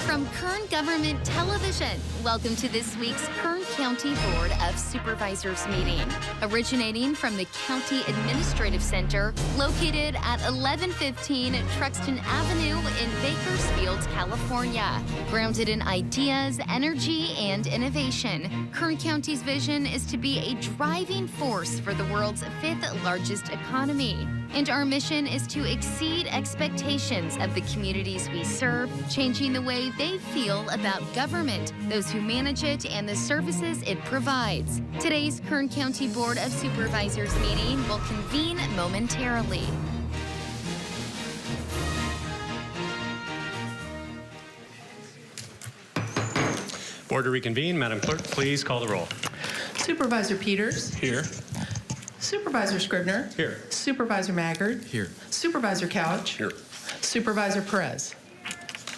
From Kern Government Television, welcome to this week's Kern County Board of Supervisors meeting. Originating from the County Administrative Center, located at 1115 Truxton Avenue in Bakersfield, California. Grounded in ideas, energy, and innovation, Kern County's vision is to be a driving force for the world's fifth largest economy. And our mission is to exceed expectations of the communities we serve, changing the way they feel about government, those who manage it, and the services it provides. Today's Kern County Board of Supervisors meeting will convene momentarily. Board to reconvene. Madam Clerk, please call the roll. Supervisor Peters. Here. Supervisor Scribner. Here. Supervisor Maggard. Here. Supervisor Couch. Here. Supervisor Perez.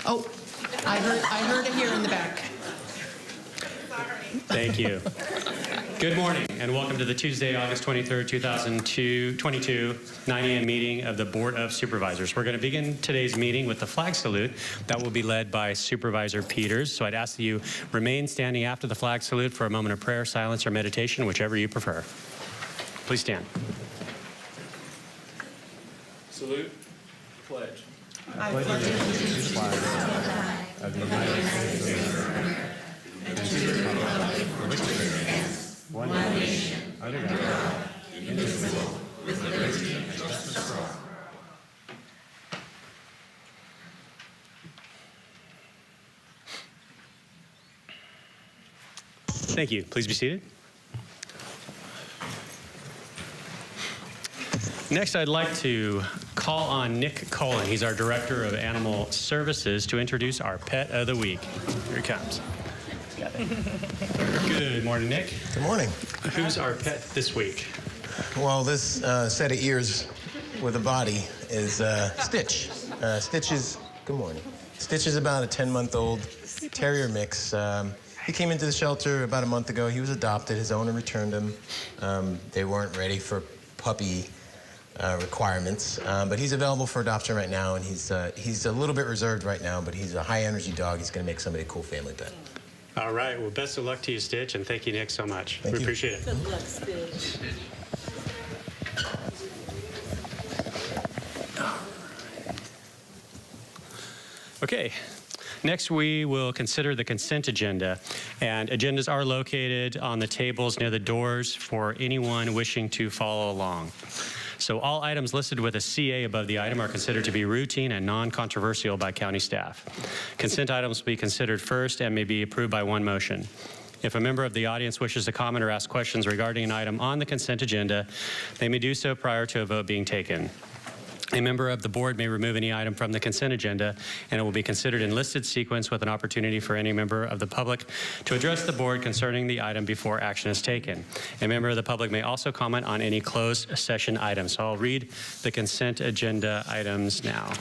Oh, I heard it here in the back. Thank you. Good morning and welcome to the Tuesday, August 23rd, 2022, 9 a.m. meeting of the Board of Supervisors. We're going to begin today's meeting with the flag salute that will be led by Supervisor Peters. So I'd ask that you remain standing after the flag salute for a moment of prayer, silence, or meditation, whichever you prefer. Please stand. Salute. Pledge. I pledge allegiance to the flag of the United States of America and to the republic for which it stands, one nation, under God, indivisible, with liberty and justice for all. Thank you. Please be seated. Next, I'd like to call on Nick Cullen. He's our Director of Animal Services to introduce our Pet of the Week. Here he comes. Good morning, Nick. Good morning. Who's our pet this week? Well, this set of ears with a body is Stitch. Stitch is, good morning. Stitch is about a 10-month-old terrier mix. He came into the shelter about a month ago. He was adopted. His owner returned him. They weren't ready for puppy requirements, but he's available for adoption right now, and he's a little bit reserved right now, but he's a high-energy dog. He's going to make somebody a cool family pet. All right. Well, best of luck to you, Stitch, and thank you, Nick, so much. Thank you. Appreciate it. Good luck, Stitch. Okay. Next, we will consider the consent agenda, and agendas are located on the tables near the doors for anyone wishing to follow along. So all items listed with a CA above the item are considered to be routine and non-controversial by county staff. Consent items will be considered first and may be approved by one motion. If a member of the audience wishes to comment or ask questions regarding an item on the consent agenda, they may do so prior to a vote being taken. A member of the board may remove any item from the consent agenda, and it will be considered in listed sequence with an opportunity for any member of the public to address the board concerning the item before action is taken. A member of the public may also comment on any closed session items. So I'll read the consent agenda items now.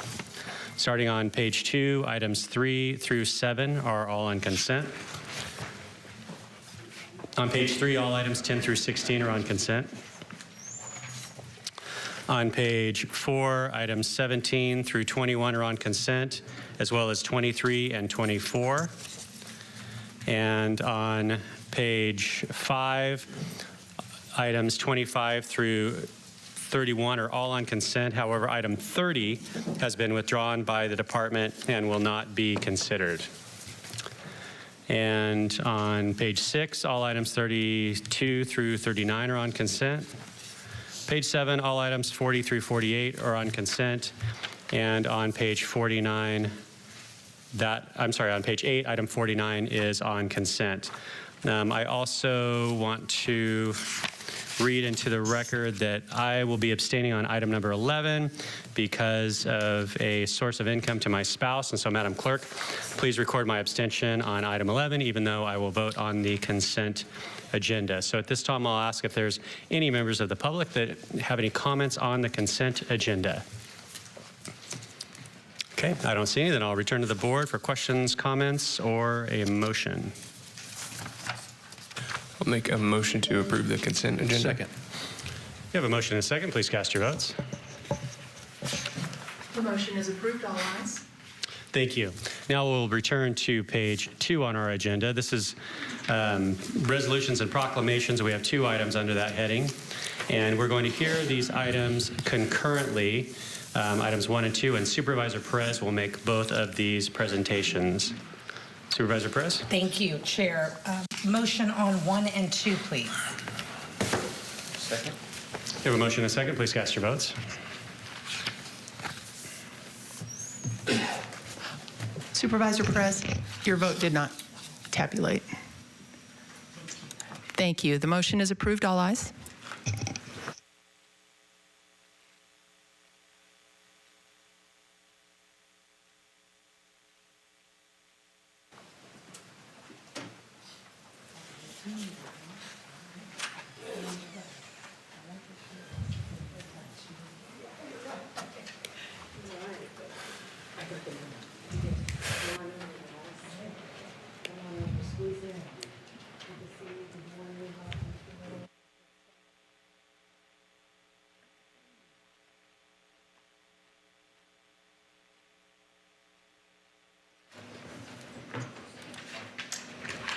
Starting on page 2, items 3 through 7 are all on consent. On page 3, all items 10 through 16 are on consent. On page 4, items 17 through 21 are on consent, as well as 23 and 24. And on page 5, items 25 through 31 are all on consent. However, item 30 has been withdrawn by the department and will not be considered. And on page 6, all items 32 through 39 are on consent. Page 7, all items 40 through 48 are on consent. And on page 49, on page 8, item 49 is on consent. I also want to read into the record that I will be abstaining on item number 11 because of a source of income to my spouse. And so, Madam Clerk, please record my abstention on item 11, even though I will vote on the consent agenda. So at this time, I'll ask if there's any members of the public that have any comments on the consent agenda. Okay, I don't see any. Then I'll return to the board for questions, comments, or a motion. I'll make a motion to approve the consent agenda. Second. You have a motion and a second. Please cast your votes. The motion is approved. All ayes. Thank you. Now we'll return to page 2 on our agenda. This is resolutions and proclamations. We have 2 items under that heading, and we're going to hear these items concurrently, items 1 and 2, and Supervisor Perez will make both of these presentations. Supervisor Perez? Thank you, Chair. Motion on 1 and 2, please. Second. You have a motion and a second. Please cast your votes. Supervisor Perez, your vote did not tabulate. Thank you. The motion is approved. All ayes.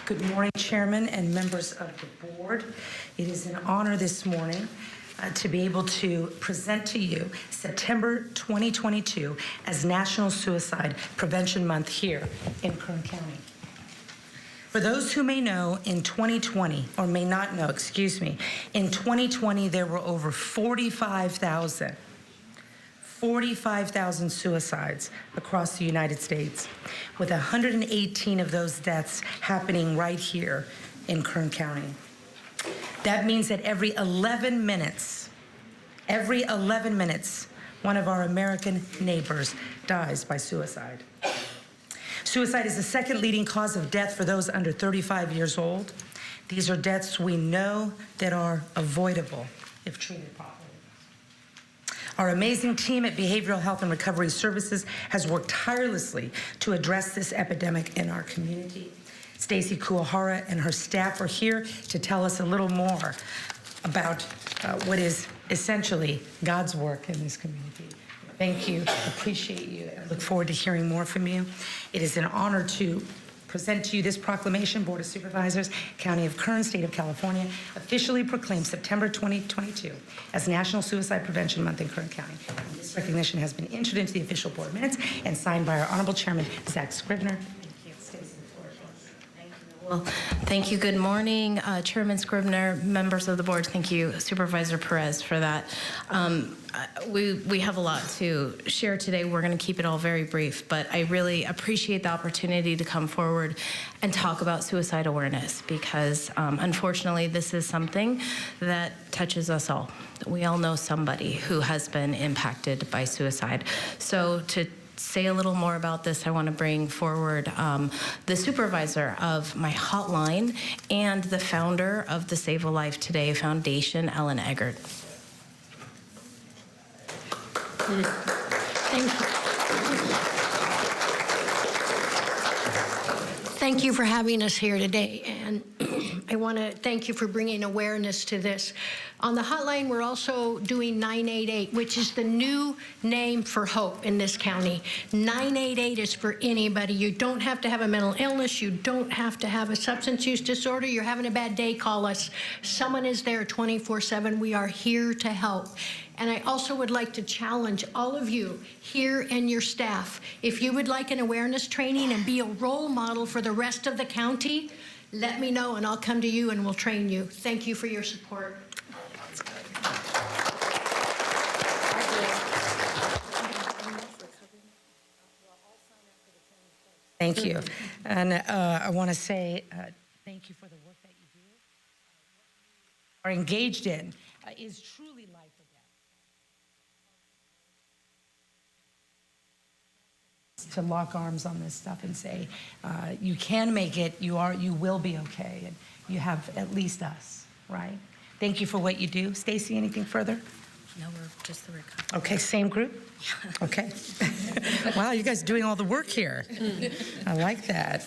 Good morning, Chairman and members of the board. It is an honor this morning to be able to present to you September 2022 as National Suicide Prevention Month here in Kern County. For those who may know, in 2020, or may not know, excuse me, in 2020 there were over 45,000 suicides across the United States, with 118 of those deaths happening right here in Kern County. That means that every 11 minutes, one of our American neighbors dies by suicide. Suicide is the second leading cause of death for those under 35 years old. These are deaths we know that are avoidable if treated properly. Our amazing team at Behavioral Health and Recovery Services has worked tirelessly to address this epidemic in our community. Stacy Kuwahara and her staff are here to tell us a little more about what is essentially God's work in this community. Thank you, appreciate you, and look forward to hearing more from you. It is an honor to present to you this proclamation. Board of Supervisors, County of Kern, State of California, officially proclaims September 2022 as National Suicide Prevention Month in Kern County. And this recognition has been entered into the official board minutes and signed by our Honorable Chairman, Zach Scribner. Thank you. Stacey, the floor is yours. Thank you. Well, thank you. Good morning, Chairman Scribner, members of the board. Thank you, Supervisor Perez, for that. We have a lot to share today. We're going to keep it all very brief, but I really appreciate the opportunity to come forward and talk about suicide awareness because, unfortunately, this is something that touches us all. We all know somebody who has been impacted by suicide. So to say a little more about this, I want to bring forward the supervisor of my hotline and the founder of the Save a Life Today Foundation, Ellen Eggert. Thank you. Thank you for having us here today, and I want to thank you for bringing awareness to this. On the hotline, we're also doing 988, which is the new name for hope in this county. 988 is for anybody. You don't have to have a mental illness. You don't have to have a substance use disorder. You're having a bad day, call us. Someone is there 24/7. We are here to help. And I also would like to challenge all of you here and your staff. If you would like an awareness training and be a role model for the rest of the county, let me know and I'll come to you and we'll train you. Thank you for your support. Thank you. And I want to say thank you for the work that you do. What you are engaged in is truly life or death. To lock arms on this stuff and say, you can make it, you will be okay, and you have at least us, right? Thank you for what you do. Stacy, anything further? No, we're just the recovery. Okay, same group? Okay. Wow, you guys are doing all the work here. I like that.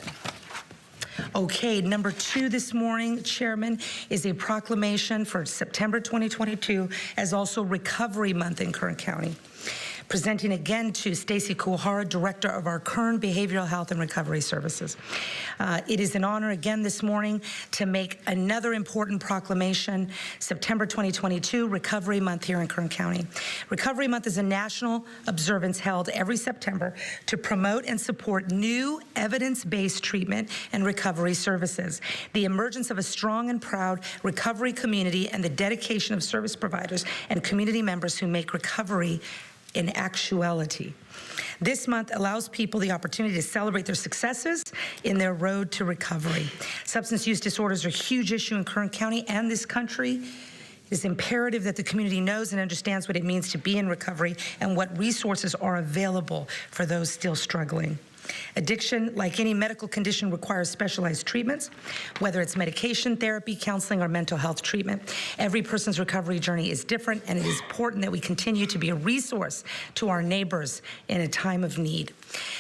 Okay, number 2 this morning, Chairman, is a proclamation for September 2022 as also Recovery Month in Kern County. Presenting again to Stacy Kuhara, Director of our Kern Behavioral Health and Recovery Services. It is an honor again this morning to make another important proclamation, September 2022, Recovery Month here in Kern County. Recovery Month is a national observance held every September to promote and support new evidence-based treatment and recovery services, the emergence of a strong and proud recovery community, and the dedication of service providers and community members who make recovery in actuality. This month allows people the opportunity to celebrate their successes in their road to recovery. Substance use disorders are a huge issue in Kern County and this country. It is imperative that the community knows and understands what it means to be in recovery and what resources are available for those still struggling. Addiction, like any medical condition, requires specialized treatments, whether it's medication, therapy, counseling, or mental health treatment. Every person's recovery journey is different, and it is important that we continue to be a resource to our neighbors in a time of need.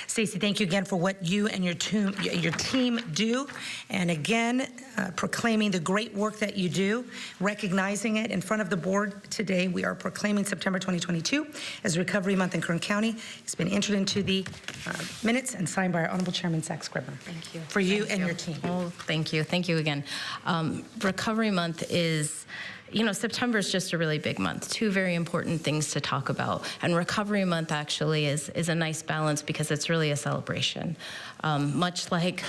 Stacey, thank you again for what you and your team do, and again, proclaiming the great work that you do, recognizing it in front of the board today. We are proclaiming September 2022 as Recovery Month in Kern County. It's been entered into the minutes and signed by our Honorable Chairman, Zach Scribner. Thank you. For you and your team. Oh, thank you. Thank you again. Recovery Month is, September is just a really big month. 2 very important things to talk about. And Recovery Month actually is a nice balance because it's really a celebration. Much like,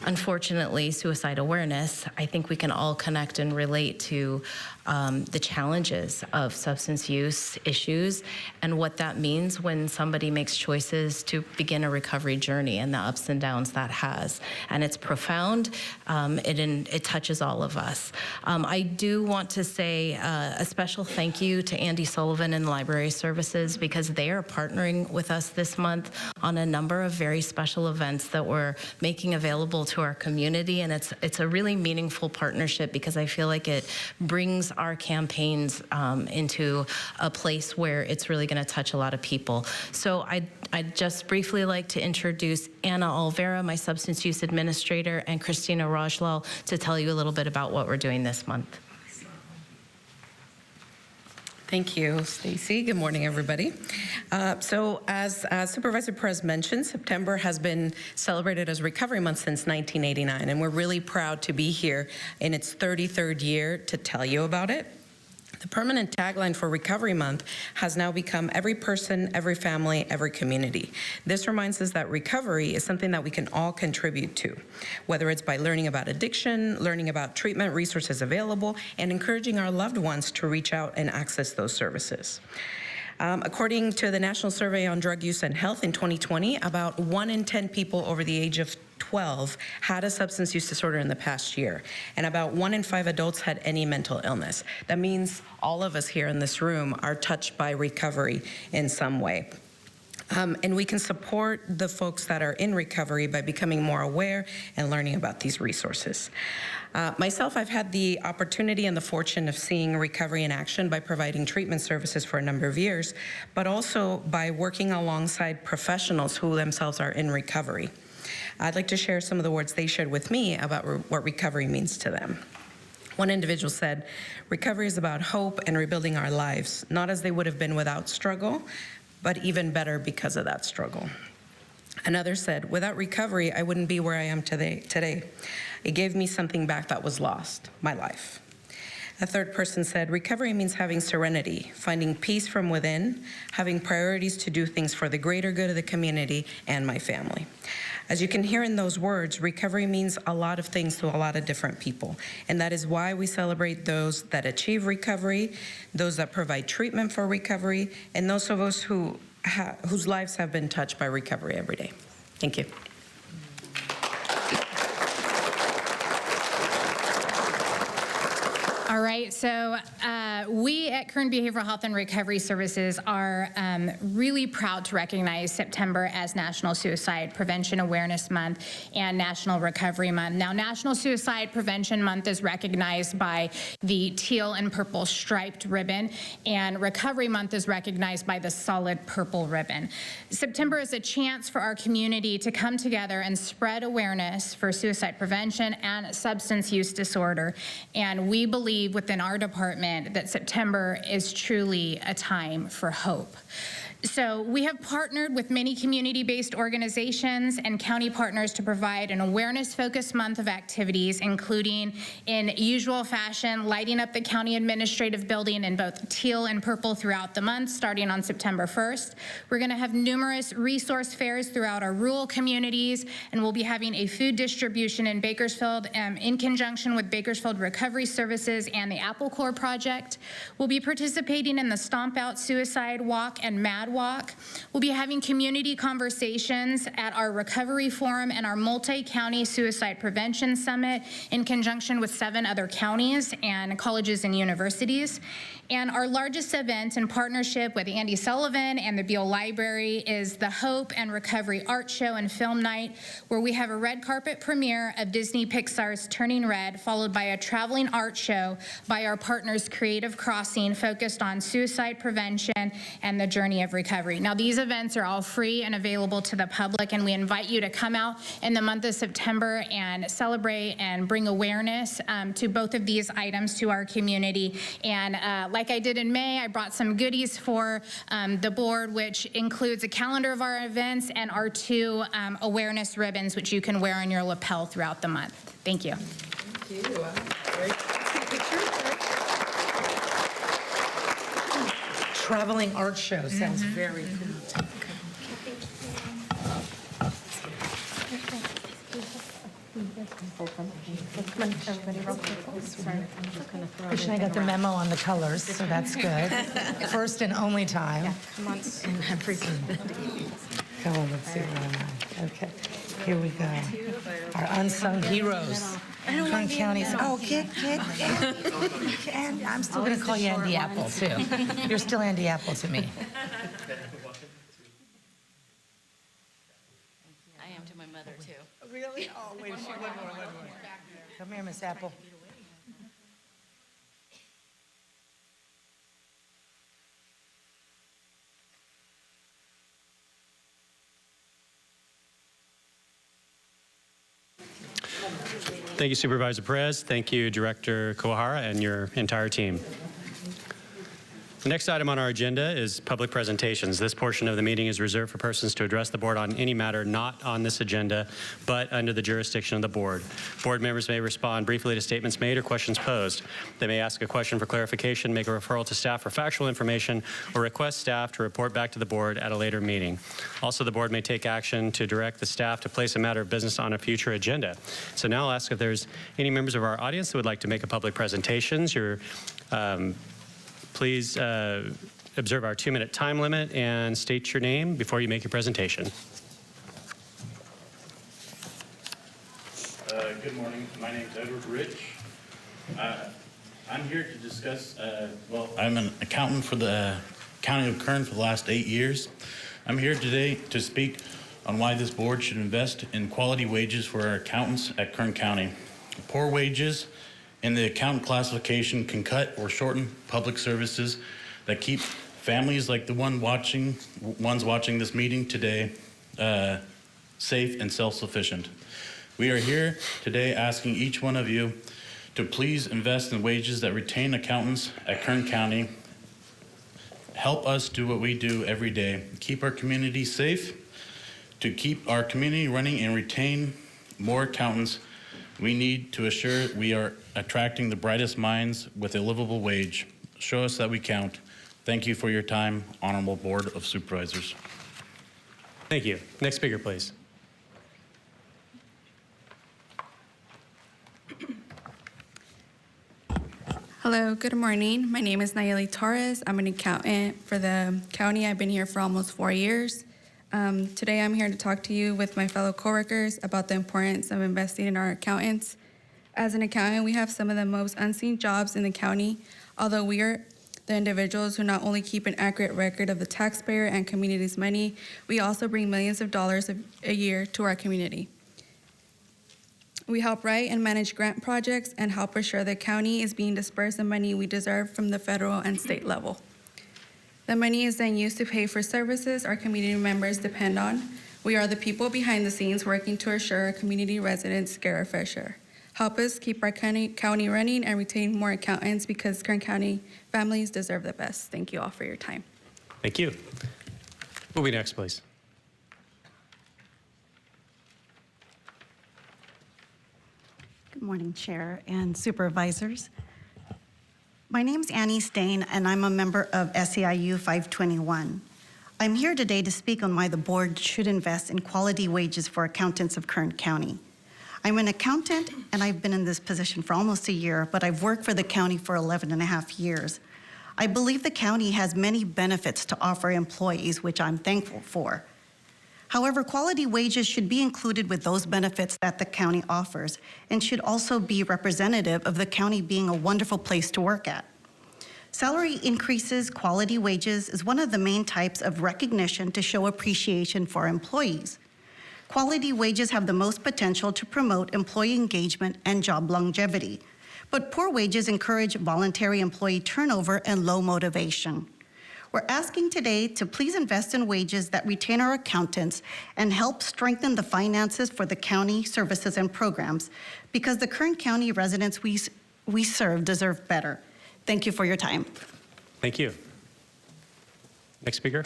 unfortunately, suicide awareness, I think we can all connect and relate to the challenges of substance use issues and what that means when somebody makes choices to begin a recovery journey and the ups and downs that has. And it's profound. It touches all of us. I do want to say a special thank you to Andy Sullivan and Library Services because they are partnering with us this month on a number of very special events that we're making available to our community. And it's a really meaningful partnership because I feel like it brings our campaigns into a place where it's really going to touch a lot of people. So I'd just briefly like to introduce Anna Olvera, my substance use administrator, and Christina Rajlal to tell you a little bit about what we're doing this month. Thank you, Stacy. Good morning, everybody. So as Supervisor Perez mentioned, September has been celebrated as Recovery Month since 1989, and we're really proud to be here in its 33rd year to tell you about it. The permanent tagline for Recovery Month has now become every person, every family, every community. This reminds us that recovery is something that we can all contribute to, whether it's by learning about addiction, learning about treatment resources available, and encouraging our loved ones to reach out and access those services. According to the National Survey on Drug Use and Health in 2020, about 1 in 10 people over the age of 12 had a substance use disorder in the past year, and about 1 in 5 adults had any mental illness. That means all of us here in this room are touched by recovery in some way. And we can support the folks that are in recovery by becoming more aware and learning about these resources. Myself, I've had the opportunity and the fortune of seeing recovery in action by providing treatment services for a number of years, but also by working alongside professionals who themselves are in recovery. I'd like to share some of the words they shared with me about what recovery means to them. One individual said, "Recovery is about hope and rebuilding our lives, not as they would have been without struggle, but even better because of that struggle." Another said, "Without recovery, I wouldn't be where I am today. It gave me something back that was lost, my life." A third person said, "Recovery means having serenity, finding peace from within, having priorities to do things for the greater good of the community and my family." As you can hear in those words, recovery means a lot of things to a lot of different people, and that is why we celebrate those that achieve recovery, those that provide treatment for recovery, and those of us whose lives have been touched by recovery every day. Thank you. All right, so we at Kern Behavioral Health and Recovery Services are really proud to recognize September as National Suicide Prevention Awareness Month and National Recovery Month. Now, National Suicide Prevention Month is recognized by the teal and purple striped ribbon, and Recovery Month is recognized by the solid purple ribbon. September is a chance for our community to come together and spread awareness for suicide prevention and substance use disorder, and we believe within our department that September is truly a time for hope. So we have partnered with many community-based organizations and county partners to provide an awareness-focused month of activities, including in usual fashion, lighting up the county administrative building in both teal and purple throughout the month, starting on September 1st. We're gonna have numerous resource fairs throughout our rural communities, and we'll be having a food distribution in Bakersfield in conjunction with Bakersfield Recovery Services and the Apple Corps Project. We'll be participating in the Stomp Out Suicide Walk and Mad Walk. We'll be having community conversations at our recovery forum and our multi-county suicide prevention summit in conjunction with 7 other counties and colleges and universities. And our largest event in partnership with Andy Sullivan and the Beale Library is the Hope and Recovery Art Show and Film Night, where we have a red carpet premiere of Disney Pixar's Turning Red, followed by a traveling art show by our partners Creative Crossing, focused on suicide prevention and the journey of recovery. Now, these events are all free and available to the public, and we invite you to come out in the month of September and celebrate and bring awareness to both of these items to our community. And like I did in May, I brought some goodies for the board, which includes a calendar of our events and our 2 awareness ribbons, which you can wear on your lapel throughout the month. Thank you. Thank you. Great. Traveling art show sounds very cool. Christian, I got the memo on the colors, so that's good. First and only time. Come on, and everything. Come on, let's see where am I. Okay, here we go. Our unsung heroes. Kern County's. Oh, kid. And I'm still going to call you Andy Apple, too. You're still Andy Apple to me. I am to my mother, too. Really? Oh, wait, one more. Come here, Miss Apple. Thank you, Supervisor Perez. Thank you, Director Kawahara, and your entire team. The next item on our agenda is public presentations. This portion of the meeting is reserved for persons to address the board on any matter not on this agenda, but under the jurisdiction of the board. Board members may respond briefly to statements made or questions posed. They may ask a question for clarification, make a referral to staff for factual information, or request staff to report back to the board at a later meeting. Also, the board may take action to direct the staff to place a matter of business on a future agenda. So now I'll ask if there's any members of our audience that would like to make a public presentation. Please observe our 2-minute time limit and state your name before you make your presentation. Good morning. My name is Edward Rich. I'm here to discuss, I'm an accountant for the County of Kern for the last 8 years. I'm here today to speak on why this board should invest in quality wages for our accountants at Kern County. Poor wages in the accountant classification can cut or shorten public services that keep families like the ones watching this meeting today safe and self-sufficient. We are here today asking each one of you to please invest in wages that retain accountants at Kern County. Help us do what we do every day, keep our community safe. To keep our community running and retain more accountants, we need to assure we are attracting the brightest minds with a livable wage. Show us that we count. Thank you for your time, Honorable Board of Supervisors. Thank you. Next speaker, please. Hello, good morning. My name is Nayeli Torres. I'm an accountant for the county. I've been here for almost 4 years. Today I'm here to talk to you with my fellow coworkers about the importance of investing in our accountants. As an accountant, we have some of the most unseen jobs in the county, although we are the individuals who not only keep an accurate record of the taxpayer and community's money, we also bring millions of dollars a year to our community. We help write and manage grant projects and help assure the county is being dispersed the money we deserve from the federal and state level. The money is then used to pay for services our community members depend on. We are the people behind the scenes working to assure our community residents get a fair share. Help us keep our county running and retain more accountants because Kern County families deserve the best. Thank you all for your time. Thank you. Who'll be next, please? Good morning, Chair and Supervisors. My name's Annie Stain, and I'm a member of SEIU 521. I'm here today to speak on why the board should invest in quality wages for accountants of Kern County. I'm an accountant, and I've been in this position for almost a year, but I've worked for the county for 11 and a half years. I believe the county has many benefits to offer employees, which I'm thankful for. However, quality wages should be included with those benefits that the county offers and should also be representative of the county being a wonderful place to work at. Salary increases, quality wages is one of the main types of recognition to show appreciation for employees. Quality wages have the most potential to promote employee engagement and job longevity, but poor wages encourage voluntary employee turnover and low motivation. We're asking today to please invest in wages that retain our accountants and help strengthen the finances for the county services and programs because the Kern County residents we serve deserve better. Thank you for your time. Thank you. Next speaker.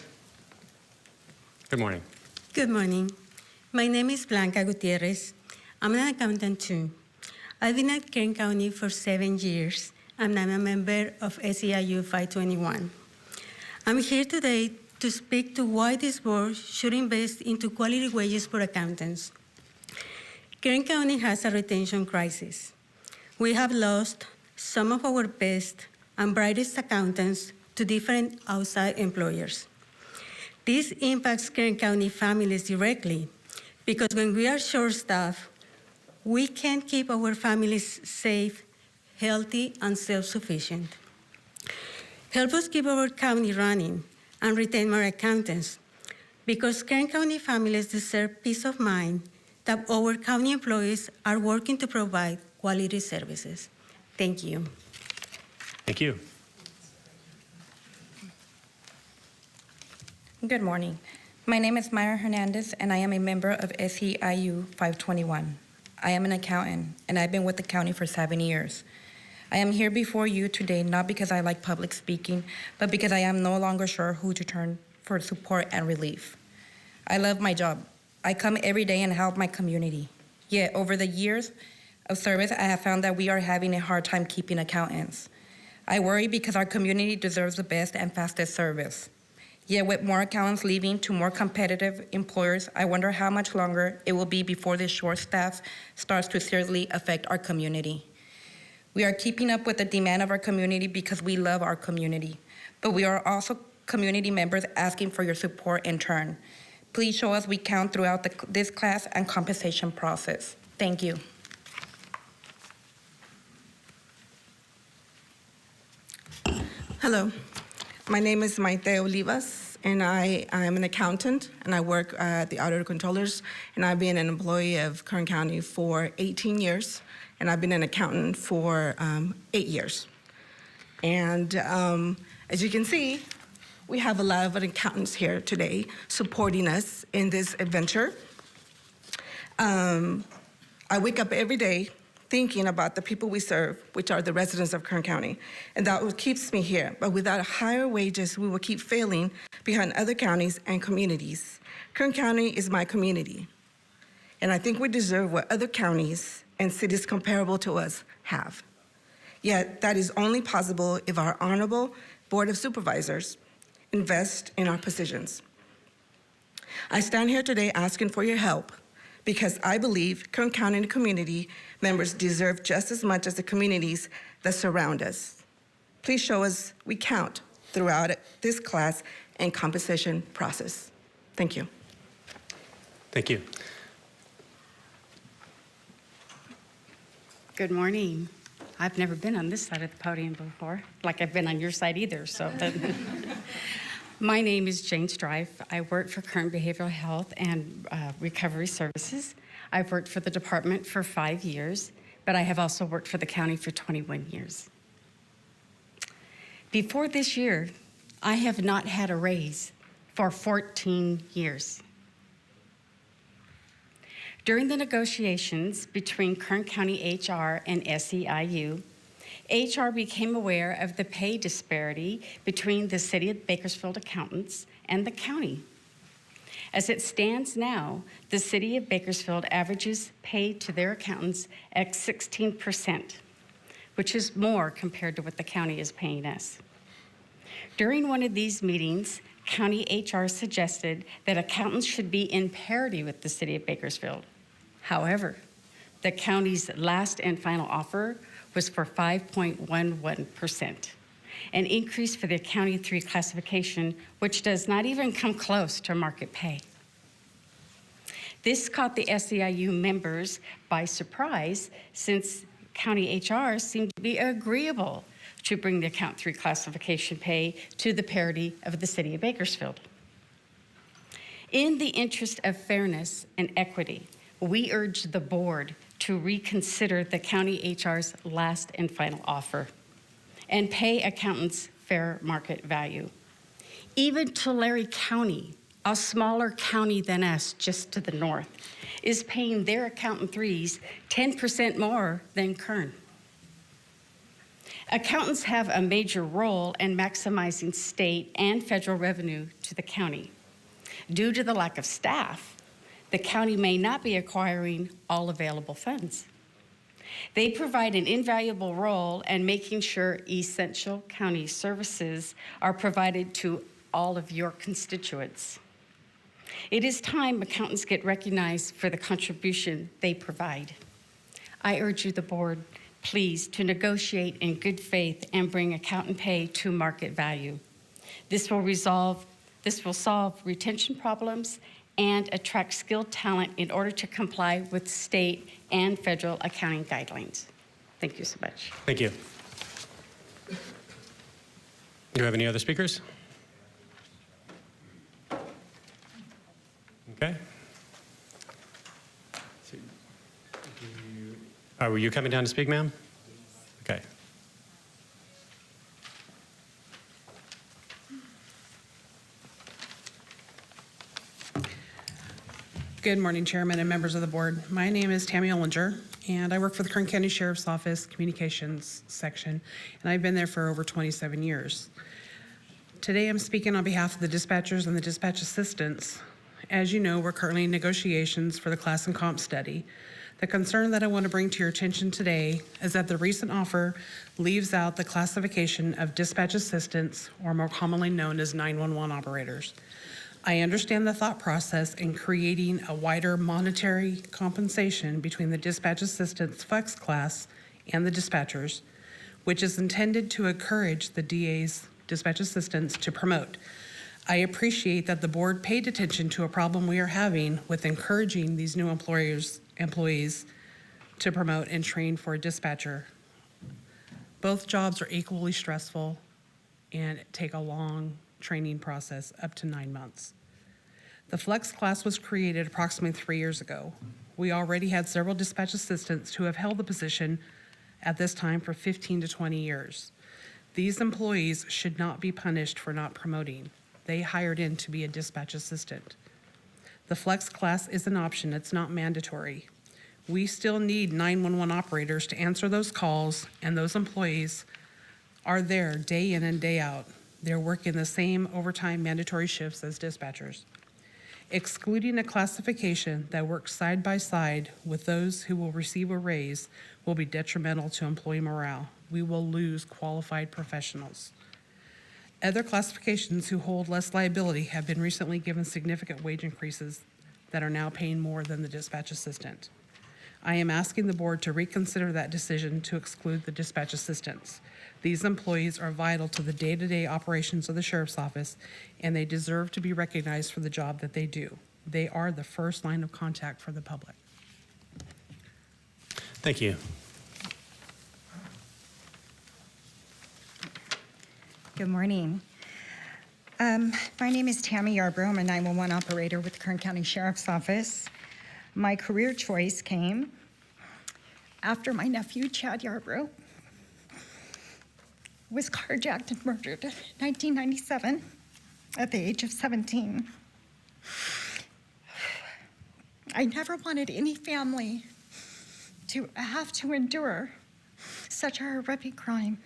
Good morning. Good morning. My name is Blanca Gutierrez. I'm an accountant too. I've been at Kern County for 7 years, and I'm a member of SEIU 521. I'm here today to speak to why this board should invest into quality wages for accountants. Kern County has a retention crisis. We have lost some of our best and brightest accountants to different outside employers. This impacts Kern County families directly because when we are short-staffed, we can't keep our families safe, healthy, and self-sufficient. Help us keep our county running and retain more accountants because Kern County families deserve peace of mind that our county employees are working to provide quality services. Thank you. Thank you. Good morning. My name is Myra Hernandez, and I am a member of SEIU 521. I am an accountant, and I've been with the county for 7 years. I am here before you today not because I like public speaking, but because I am no longer sure who to turn for support and relief. I love my job. I come every day and help my community. Yet over the years of service, I have found that we are having a hard time keeping accountants. I worry because our community deserves the best and fastest service. Yet with more accountants leaving to more competitive employers, I wonder how much longer it will be before this short staff starts to seriously affect our community. We are keeping up with the demand of our community because we love our community, but we are also community members asking for your support in turn. Please show us we count throughout this class and compensation process. Thank you. Hello, my name is Maite Olivas, and I am an accountant, and I work at the Auditor Controllers, and I've been an employee of Kern County for 18 years, and I've been an accountant for 8 years. And as you can see, we have a lot of accountants here today supporting us in this adventure. I wake up every day thinking about the people we serve, which are the residents of Kern County, and that what keeps me here. But without higher wages, we will keep failing behind other counties and communities. Kern County is my community, and I think we deserve what other counties and cities comparable to us have. Yet that is only possible if our honorable Board of Supervisors invest in our positions. I stand here today asking for your help because I believe Kern County and community members deserve just as much as the communities that surround us. Please show us we count throughout this class and compensation process. Thank you. Thank you. Good morning. I've never been on this side of the podium before, like I've been on your side either, so. My name is Jane Strife. I work for Kern Behavioral Health and Recovery Services. I've worked for the department for 5 years, but I have also worked for the county for 21 years. Before this year, I have not had a raise for 14 years. During the negotiations between Kern County HR and SEIU, HR became aware of the pay disparity between the City of Bakersfield accountants and the county. As it stands now, the City of Bakersfield averages pay to their accountants at 16%, which is more compared to what the county is paying us. During one of these meetings, County HR suggested that accountants should be in parity with the City of Bakersfield. However, the county's last and final offer was for 5.11%, an increase for the County 3 classification, which does not even come close to market pay. This caught the SEIU members by surprise, since County HR seemed to be agreeable to bring the Account 3 classification pay to the parity of the City of Bakersfield. In the interest of fairness and equity, we urge the board to reconsider the County HR's last and final offer and pay accountants fair market value. Even Tulare County, a smaller county than us just to the north, is paying their accountant 3s 10% more than Kern. Accountants have a major role in maximizing state and federal revenue to the county. Due to the lack of staff, the county may not be acquiring all available funds. They provide an invaluable role in making sure essential county services are provided to all of your constituents. It is time accountants get recognized for the contribution they provide. I urge you, the board, please, to negotiate in good faith and bring accountant pay to market value. This will solve retention problems and attract skilled talent in order to comply with state and federal accounting guidelines. Thank you so much. Thank you. Do you have any other speakers? Okay. Were you coming down to speak, ma'am? Okay. Good morning, Chairman and members of the board. My name is Tammy Ollinger, and I work for the Kern County Sheriff's Office Communications section, and I've been there for over 27 years. Today I'm speaking on behalf of the dispatchers and the dispatch assistants. As you know, we're currently in negotiations for the class and comp study. The concern that I want to bring to your attention today is that the recent offer leaves out the classification of dispatch assistants, or more commonly known as 911 operators. I understand the thought process in creating a wider monetary compensation between the dispatch assistants flex class and the dispatchers, which is intended to encourage the DA's dispatch assistants to promote. I appreciate that the board paid attention to a problem we are having with encouraging these new employees to promote and train for a dispatcher. Both jobs are equally stressful and take a long training process, up to 9 months. The flex class was created approximately 3 years ago. We already had several dispatch assistants who have held the position at this time for 15 to 20 years. These employees should not be punished for not promoting. They hired in to be a dispatch assistant. The flex class is an option, it's not mandatory. We still need 911 operators to answer those calls, and those employees are there day in and day out. They're working the same overtime mandatory shifts as dispatchers. Excluding a classification that works side by side with those who will receive a raise will be detrimental to employee morale. We will lose qualified professionals. Other classifications who hold less liability have been recently given significant wage increases that are now paying more than the dispatch assistant. I am asking the board to reconsider that decision to exclude the dispatch assistants. These employees are vital to the day-to-day operations of the sheriff's office, and they deserve to be recognized for the job that they do. They are the first line of contact for the public. Thank you. Good morning. My name is Tammy Yarbrough. I'm a 911 operator with the Kern County Sheriff's Office. My career choice came after my nephew, Chad Yarbrough, was carjacked and murdered in 1997 at the age of 17. I never wanted any family to have to endure such a horrific crime.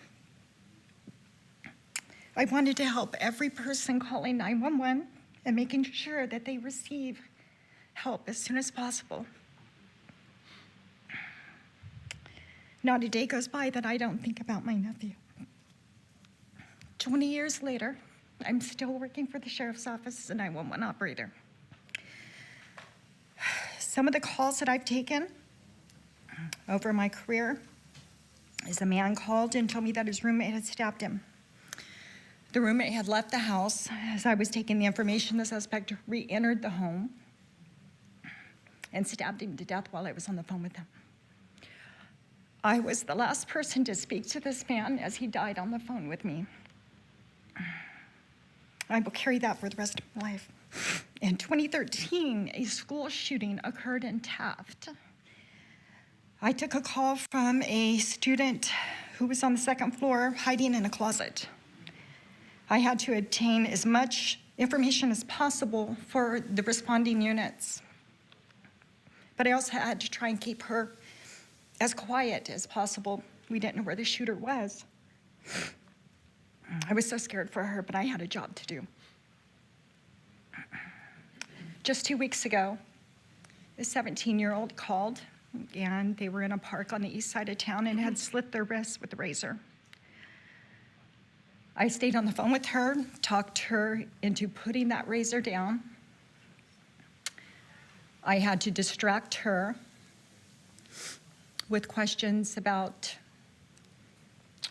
I wanted to help every person calling 911 and making sure that they receive help as soon as possible. Not a day goes by that I don't think about my nephew. 20 years later, I'm still working for the sheriff's office as a 911 operator. Some of the calls that I've taken over my career is a man called and told me that his roommate had stabbed him. The roommate had left the house. As I was taking the information, the suspect re-entered the home and stabbed him to death while I was on the phone with him. I was the last person to speak to this man as he died on the phone with me. I will carry that for the rest of my life. In 2013, a school shooting occurred in Taft. I took a call from a student who was on the second floor hiding in a closet. I had to obtain as much information as possible for the responding units. But I also had to try and keep her as quiet as possible. We didn't know where the shooter was. I was so scared for her, but I had a job to do. Just 2 weeks ago, a 17-year-old called, and they were in a park on the east side of town and had slit their wrists with a razor. I stayed on the phone with her, talked her into putting that razor down. I had to distract her with questions about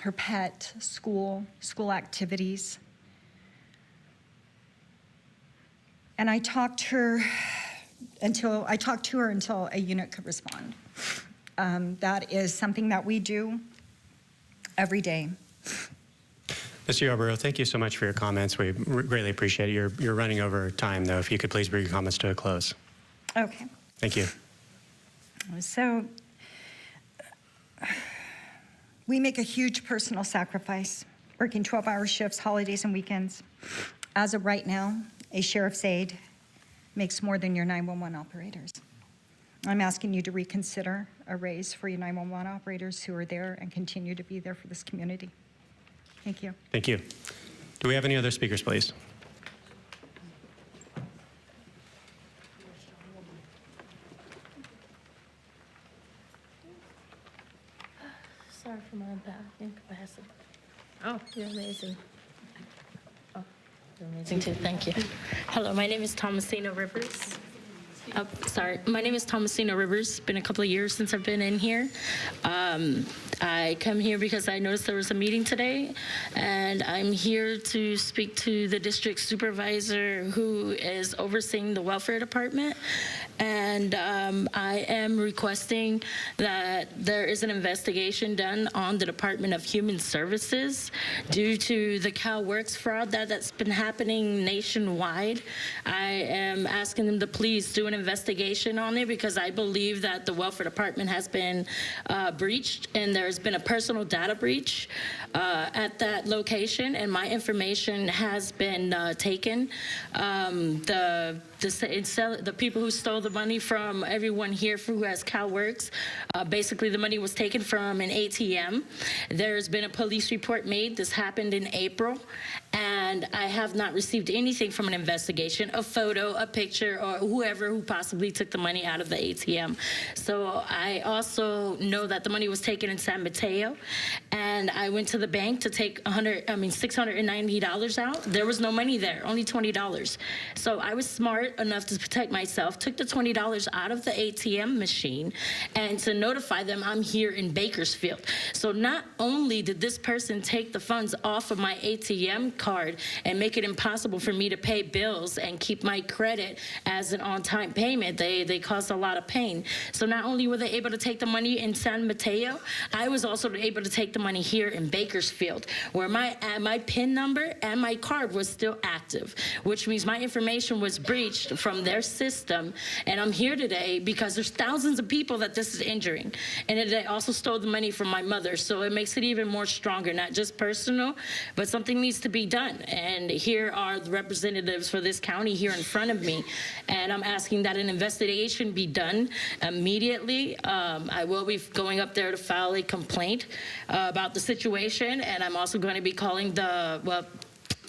her pet, school activities. And I talked to her until a unit could respond. That is something that we do every day. Mr. Yarbrough, thank you so much for your comments. We greatly appreciate it. You're running over time, though. If you could please bring your comments to a close. Okay. Thank you. So we make a huge personal sacrifice, working 12-hour shifts, holidays, and weekends. As of right now, a sheriff's aide makes more than your 911 operators. I'm asking you to reconsider a raise for you 911 operators who are there and continue to be there for this community. Thank you. Thank you. Do we have any other speakers, please? Sorry for my incapacity. Oh, you're amazing. Oh, you're amazing too. Thank you. Hello, my name is Thomasina Rivers. My name is Thomasina Rivers. It's been a couple of years since I've been in here. I come here because I noticed there was a meeting today, and I'm here to speak to the district supervisor who is overseeing the welfare department. And I am requesting that there is an investigation done on the Department of Human Services due to the CalWorks fraud that's been happening nationwide. I am asking them to please do an investigation on it because I believe that the welfare department has been breached, and there's been a personal data breach at that location, and my information has been taken. The people who stole the money from everyone here who has CalWorks, basically the money was taken from an ATM. There's been a police report made. This happened in April, and I have not received anything from an investigation, a photo, a picture, or whoever who possibly took the money out of the ATM. So I also know that the money was taken in San Mateo, and I went to the bank to take $690 out. There was no money there, only $20. So I was smart enough to protect myself, took the $20 out of the ATM machine, and to notify them I'm here in Bakersfield. So not only did this person take the funds off of my ATM card and make it impossible for me to pay bills and keep my credit as an on-time payment, they caused a lot of pain. So not only were they able to take the money in San Mateo, I was also able to take the money here in Bakersfield, where my PIN number and my card was still active, which means my information was breached from their system. And I'm here today because there's thousands of people that this is injuring. And they also stole the money from my mother. So it makes it even more stronger, not just personal, but something needs to be done. And here are the representatives for this county here in front of me. And I'm asking that an investigation be done immediately. I will be going up there to file a complaint about the situation. And I'm also going to be calling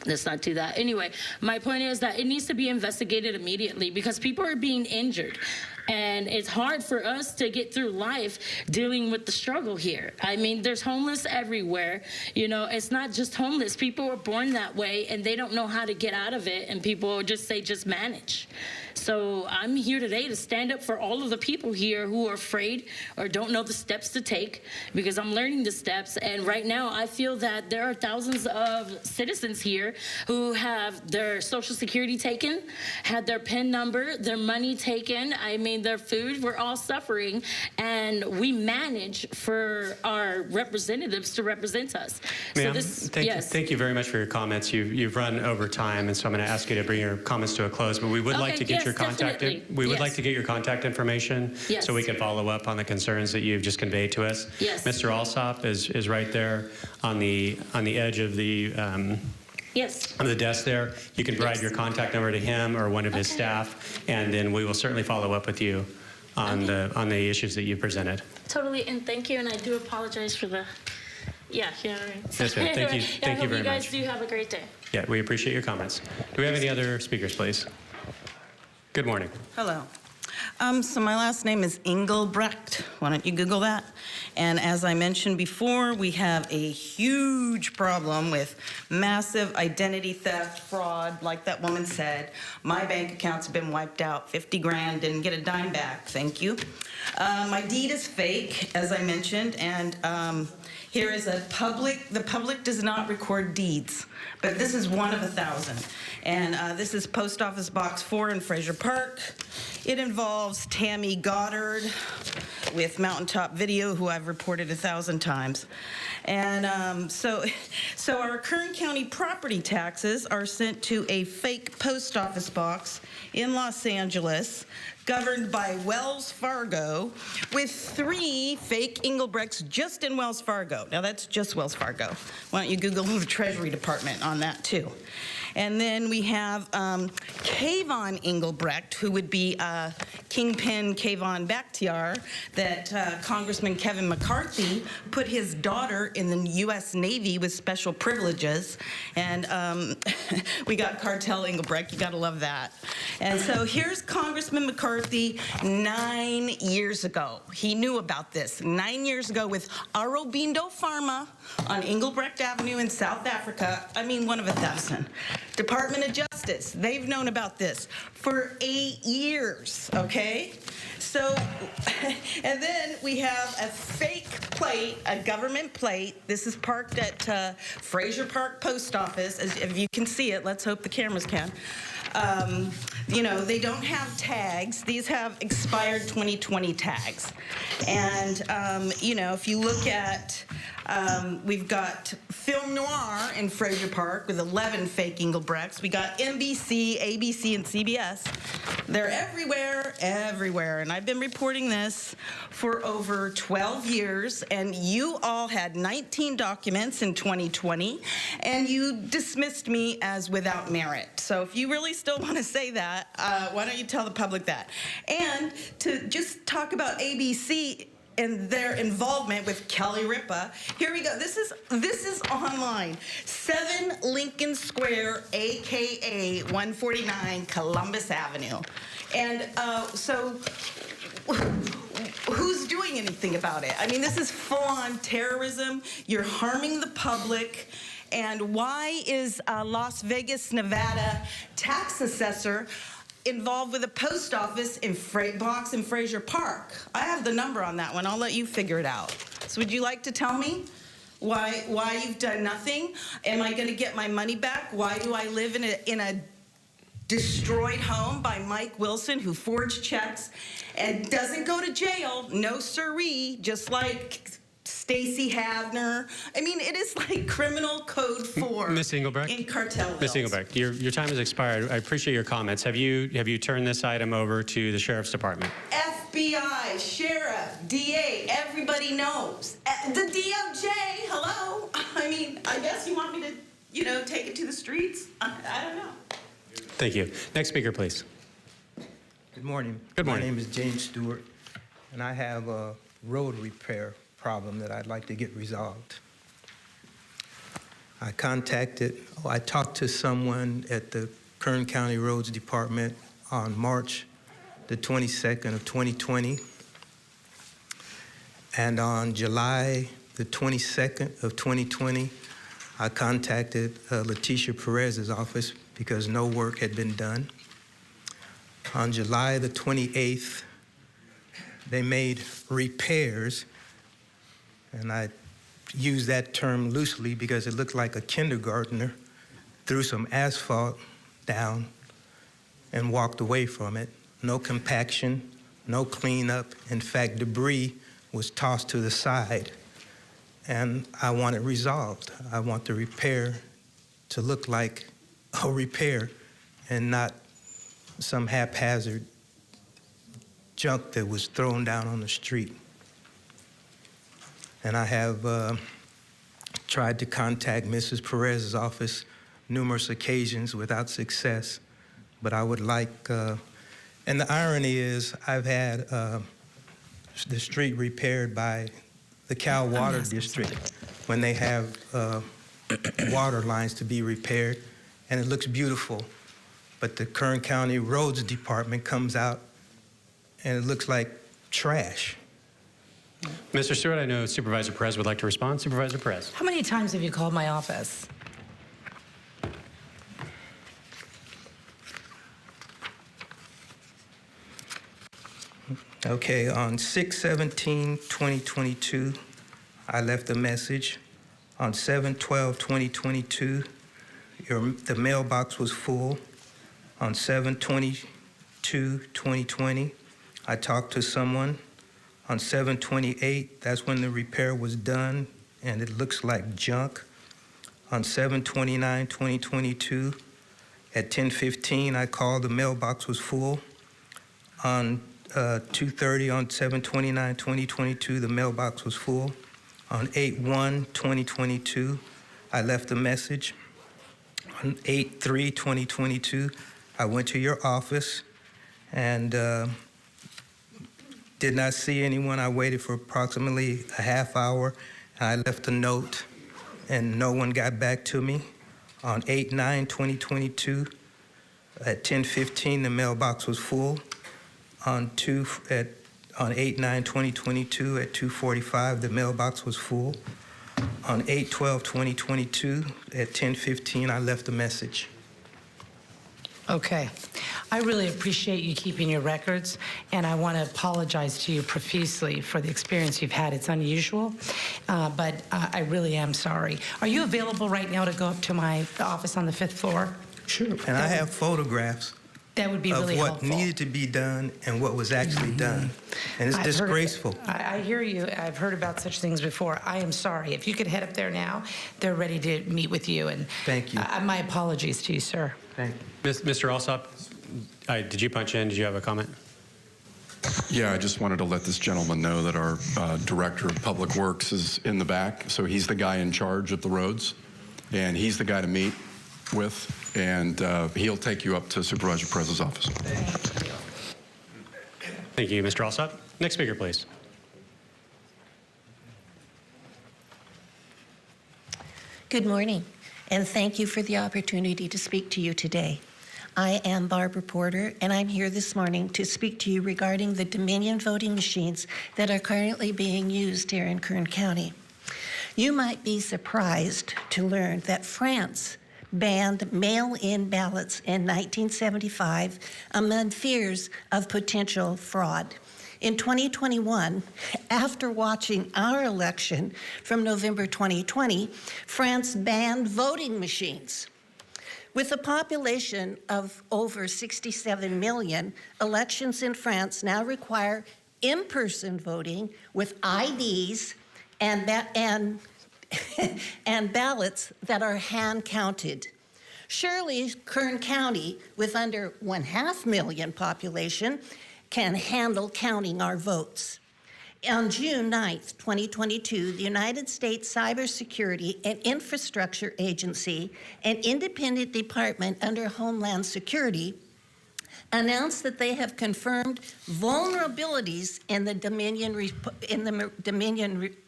let's not do that. Anyway, my point is that it needs to be investigated immediately because people are being injured. And it's hard for us to get through life dealing with the struggle here. I mean, there's homeless everywhere. You know, it's not just homeless. People are born that way, and they don't know how to get out of it, and people just say, just manage. So I'm here today to stand up for all of the people here who are afraid or don't know the steps to take, because I'm learning the steps. And right now, I feel that there are thousands of citizens here who have their Social Security taken, had their PIN number, their money taken. I mean, their food. We're all suffering, and we manage for our representatives to represent us. Ma'am, thank you very much for your comments. You've run over time, and so I'm going to ask you to bring your comments to a close. But we would like to get your contact. We would like to get your contact information so we can follow up on the concerns that you've just conveyed to us. Yes. Mr. Alsop is right there on the edge of the. Yes. On the desk there. You can provide your contact number to him or one of his staff, and then we will certainly follow up with you on the issues that you presented. Totally, and thank you, and I do apologize for the, you know what I mean? Yes, ma'am. Thank you. Thank you very much. I hope you guys do have a great day. Yeah, we appreciate your comments. Do we have any other speakers, please? Good morning. Hello. So my last name is Engelbrecht. Why don't you Google that? And as I mentioned before, we have a huge problem with massive identity theft, fraud, like that woman said. My bank accounts have been wiped out, 50 grand, didn't get a dime back, thank you. My deed is fake, as I mentioned, and here is the public does not record deeds, but this is one of 1,000. And this is Post Office Box 4 in Fraser Park. It involves Tammy Goddard with Mountaintop Video, who I've reported 1,000 times. And so our Kern County property taxes are sent to a fake post office box in Los Angeles, governed by Wells Fargo, with 3 fake Engelbrechts just in Wells Fargo. Now that's just Wells Fargo. Why don't you Google the Treasury Department on that too? And then we have Kayvon Engelbrecht, who would be Kingpin Kayvon Bakhtiar, that that Congressman Kevin McCarthy put his daughter in the U.S. Navy with special privileges. And we got Cartel Engelbrecht. You got to love that. And so here's Congressman McCarthy 9 years ago. He knew about this 9 years ago with Aurobindo Pharma on Engelbrecht Avenue in South Africa. I mean, one of a dozen. Department of Justice, they've known about this for 8 years, okay? So, and then we have a fake plate, a government plate. This is parked at Fraser Park Post Office. As if you can see it, let's hope the cameras can. You know, they don't have tags. These have expired 2020 tags. And, you know, if you look at, we've got Film Noir in Fraser Park with 11 fake Engelbrechts. We got NBC, ABC, and CBS. They're everywhere, everywhere. And I've been reporting this for over 12 years, and you all had 19 documents in 2020, and you dismissed me as without merit. So if you really still want to say that, why don't you tell the public that? And to just talk about ABC and their involvement with Kelly Ripa. Here we go. This is online. 7 Lincoln Square, AKA 149 Columbus Avenue. And so who's doing anything about it? I mean, this is full-on terrorism. You're harming the public. And why is Las Vegas, Nevada tax assessor involved with a post office in box in Fraser Park? I have the number on that one. I'll let you figure it out. So would you like to tell me why you've done nothing? Am I going to get my money back? Why do I live in a destroyed home by Mike Wilson, who forged checks and doesn't go to jail? No siree, just like Stacey Havner. I mean, it is like criminal code 4 Ms. Engelbrecht? in cartel bills. Ms. Engelbrecht, your time has expired. I appreciate your comments. Have you turned this item over to the Sheriff's Department? FBI, Sheriff, DA, everybody knows. The DOJ, hello? I mean, I guess you want me to, you know, take it to the streets? I don't know. Thank you. Next speaker, please. Good morning. Good morning. My name is James Stewart, and I have a road repair problem that I'd like to get resolved. I talked to someone at the Kern County Roads Department on March the 22nd of 2020. And on July the 22nd of 2020, I contacted Leticia Perez's office because no work had been done. On July the 28th, they made repairs, and I use that term loosely because it looked like a kindergartner threw some asphalt down and walked away from it. No compaction, no cleanup. In fact, debris was tossed to the side. And I want it resolved. I want the repair to look like a repair and not some haphazard junk that was thrown down on the street. And I have tried to contact Mrs. Perez's office numerous occasions without success. But I would like, and the irony is I've had the street repaired by the Cal Water District when they have water lines to be repaired, and it looks beautiful. But the Kern County Roads Department comes out and it looks like trash. Mr. Stewart, I know Supervisor Perez would like to respond. Supervisor Perez. How many times have you called my office? Okay, on 6/17/2022, I left a message. On 7/12/2022, the mailbox was full. On 7/22/2020, I talked to someone. On 7/28, that's when the repair was done, and it looks like junk. On 7/29/2022, at 10:15, I called, the mailbox was full. On 2:30 on 7/29/2022, the mailbox was full. On 8/1/2022, I left a message. On 8/3/2022, I went to your office and did not see anyone. I waited for approximately a half hour. I left a note, and no one got back to me. On 8/9/2022, at 10:15, the mailbox was full. On 8/9/2022, at 2:45, the mailbox was full. On 8/12/2022, at 10:15, I left a message. Okay. I really appreciate you keeping your records, and I want to apologize to you profusely for the experience you've had. It's unusual, but I really am sorry. Are you available right now to go up to my office on the 5th floor? Sure. And I have photographs That would be of really what helpful. needed to be done and what was actually done. And it's I've heard of it. disgraceful. I hear you. I've heard about such things before. I am sorry. If you could head up there now, they're ready to meet with you. And thank you. My apologies to you, sir. Thank you. Mr. Alsop, did you punch in? Did you have a comment? Yeah, I just wanted to let this gentleman know that our Director of Public Works is in the back. So he's the guy in charge of the roads, and he's the guy to meet with, and he'll take you up to Supervisor Perez's office. Thank you, Mr. Alsop. Next speaker, please. Good morning, and thank you for the opportunity to speak to you today. I am Barbara Porter, and I'm here this morning to speak to you regarding the Dominion voting machines that are currently being used here in Kern County. You might be surprised to learn that France banned mail-in ballots in 1975 amid fears of potential fraud. In 2021, after watching our election from November 2020, France banned voting machines. With a population of over 67 million, elections in France now require in-person voting with IDs and ballots that are hand-counted. Surely, Kern County, with under 1/2 million population, can handle counting our votes. On June 9th, 2022, the United States Cybersecurity and Infrastructure Agency, an independent department under Homeland Security, announced that they have confirmed vulnerabilities in the Dominion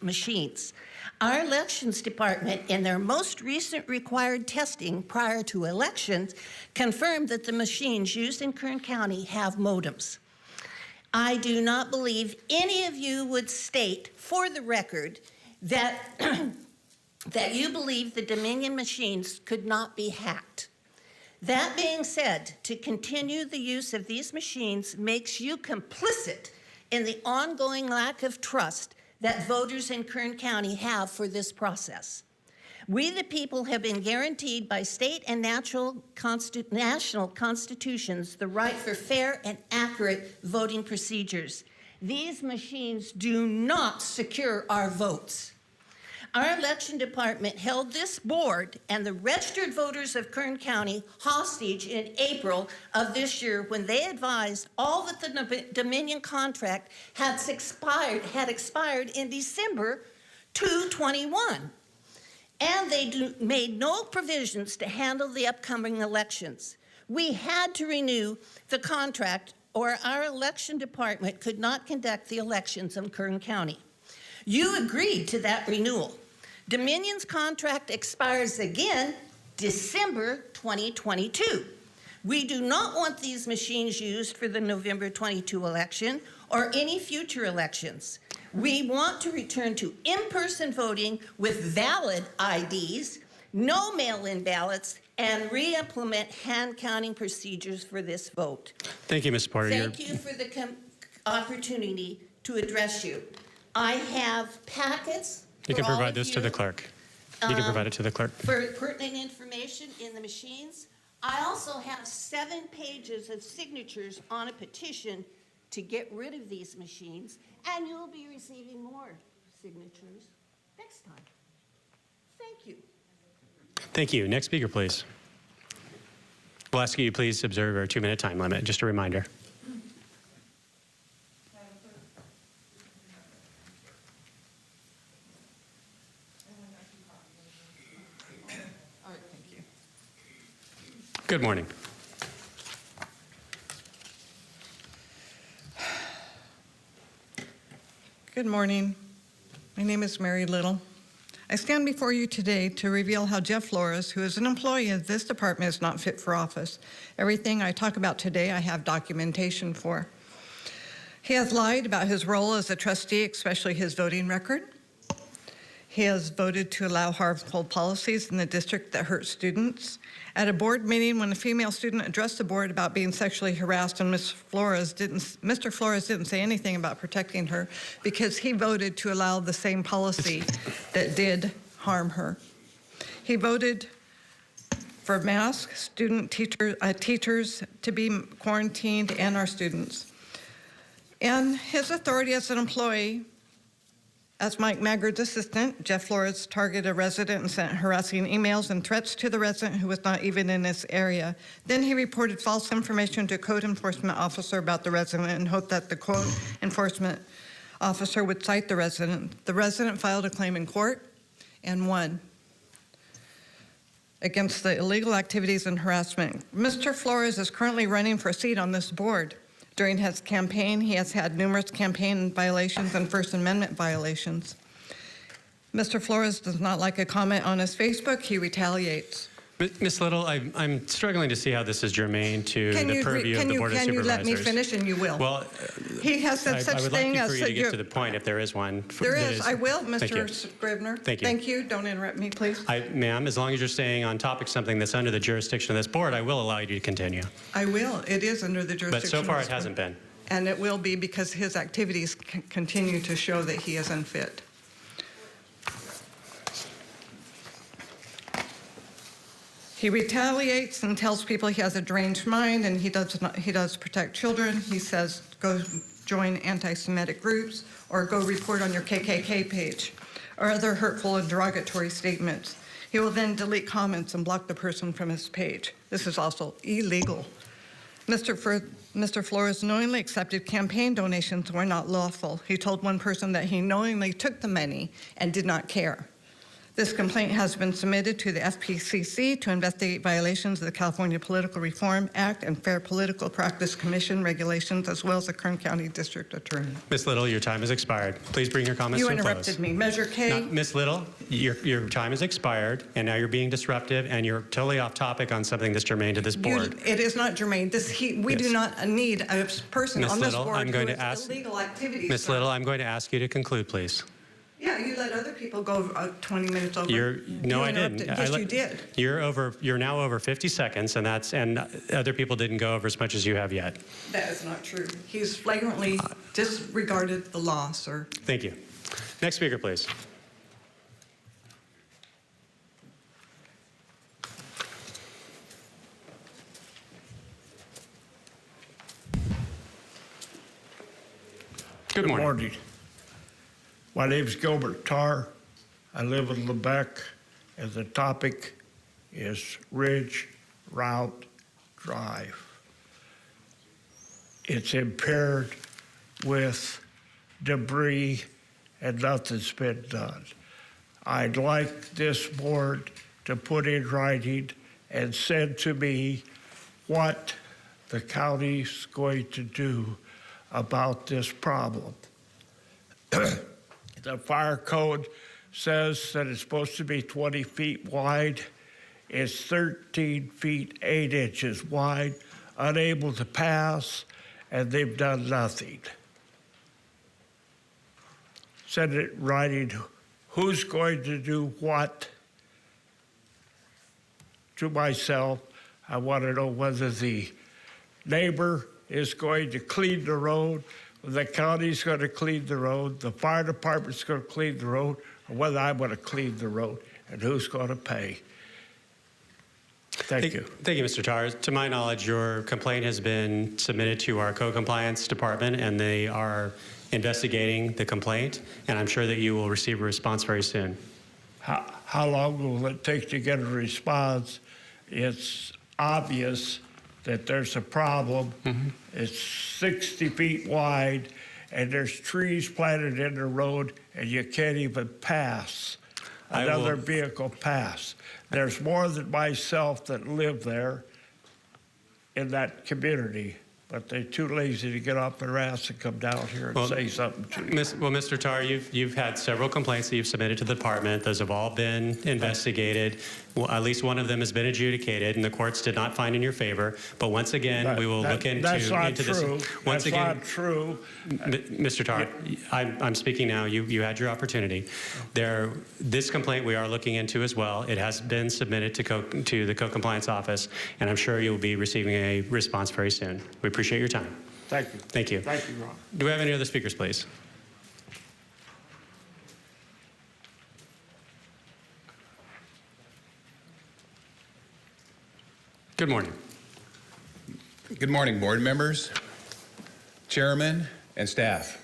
machines. Our elections department, in their most recent required testing prior to elections, confirmed that the machines used in Kern County have modems. I do not believe any of you would state, for the record, that, that you believe the Dominion machines could not be hacked. That being said, to continue the use of these machines makes you complicit in the ongoing lack of trust that voters in Kern County have for this process. We, the people, have been guaranteed by state and national constitutions the right for fair and accurate voting procedures. These machines do not secure our votes. Our election department held this board and the registered voters of Kern County hostage in April of this year when they advised all that the Dominion contract had expired in December 2021. And they made no provisions to handle the upcoming elections. We had to renew the contract or our election department could not conduct the elections in Kern County. You agreed to that renewal. Dominion's contract expires again December 2022. We do not want these machines used for the November 22 election or any future elections. We want to return to in-person voting with valid IDs, no mail-in ballots, and re-implement hand-counting procedures for this vote. Thank you, Ms. Porter. Thank you for the opportunity to address you. I have packets. You can for all provide of this to the clerk. You can provide it to the clerk. For pertinent information in the machines. I also have 7 pages of signatures on a petition to get rid of these machines, and you'll be receiving more signatures next time. Thank you. Thank you. Next speaker, please. We'll ask you please observe our 2-minute time limit. Just a reminder. Good morning. Good morning. My name is Mary Little. I stand before you today to reveal how Jeff Flores, who is an employee of this department, is not fit for office. Everything I talk about today, I have documentation for. He has lied about his role as a trustee, especially his voting record. He has voted to allow harmful policies in the district that hurt students. At a board meeting, when a female student addressed the board about being sexually harassed, and Mr. Flores didn't say anything about protecting her because he voted to allow the same policy that did harm her. He voted for masks, teachers to be quarantined, and our students. And his authority as an employee, as Mike Maggard's assistant, Jeff Flores targeted a resident and sent harassing emails and threats to the resident who was not even in this area. Then he reported false information to a code enforcement officer about the resident and hoped that the code enforcement officer would cite the resident. The resident filed a claim in court and won against the illegal activities and harassment. Mr. Flores is currently running for a seat on this board. During his campaign, he has had numerous campaign violations and First Amendment violations. Mr. Flores does not like a comment on his Facebook. He retaliates. Ms. Little, I'm struggling to see how this is germane to the purview of the Board of Supervisors. Can you let me finish, and you will? Well, he has said such thing as... I would like for you to get to the point, if there is one. There is. I will, Mr. Scribner. Thank you. Thank you. Don't interrupt me, please. Ma'am, as long as you're staying on topic something that's under the jurisdiction of this board, I will allow you to continue. I will. It is under the jurisdiction But so far of it this hasn't board. been. And it will be because his activities continue to show that he is unfit. He retaliates and tells people he has a deranged mind and he does protect children. He says, go join anti-Semitic groups or go report on your KKK page or other hurtful and derogatory statements. He will then delete comments and block the person from his page. This is also illegal. Mr. Flores knowingly accepted campaign donations were not lawful. He told one person that he knowingly took the money and did not care. This complaint has been submitted to the FPCC to investigate violations of the California Political Reform Act and Fair Political Practice Commission regulations, as well as the Kern County District Attorney. Ms. Little, your time has expired. Please bring your comments to a close. You interrupted me. Measure K. Ms. Little, your time has expired, and now you're being disruptive, and you're totally off topic on something that's germane to this board. It is not germane. We do not need a person on this board who has illegal activities. Ms. Little, I'm going to ask you to conclude, please. Yeah, you let other people go 20 minutes over. No, I didn't. Yes, you did. You're now over 50 seconds, and other people didn't go over as much as you have yet. That is not true. He's flagrantly disregarded the law, sir. Thank you. Next speaker, please. Good morning. My name is Gilbert Tarr. I live in Lebec, and the topic is Ridge Route Drive. It's impaired with debris and nothing's been done. I'd like this board to put in writing and send to me what the county's going to do about this problem. The fire code says that it's supposed to be 20 feet wide. It's 13 feet 8 inches wide, unable to pass, and they've done nothing. Send it in writing, who's going to do what? To myself, I want to know whether the neighbor is going to clean the road, the county's going to clean the road, the fire department's going to clean the road, or whether I'm going to clean the road, and who's going to pay. Thank you. Thank you, Mr. Tarr. To my knowledge, your complaint has been submitted to our co-compliance department, and they are investigating the complaint, and I'm sure that you will receive a response very soon. How long will it take to get a response? It's obvious that there's a problem. It's 60 feet wide, and there's trees planted in the road, and you can't even pass, another vehicle pass. There's more than myself that live there in that community, but they're too lazy to get off their ass and come down here and say something to you. Well, Mr. Tar, you've had several complaints that you've submitted to the department. Those have all been investigated. Well, at least one of them has been adjudicated, and the courts did not find in your favor. But once again, we will look into That's not this. true. Once That's again, not true. Mr. Tar, I'm speaking now. You had your opportunity. This complaint we are looking into as well. It has been submitted to the co-compliance office, and I'm sure you'll be receiving a response very soon. We appreciate your time. Thank you. Thank you. Thank you, Ron. Do we have any other speakers, please? Good morning. Good morning, board members, chairman, and staff.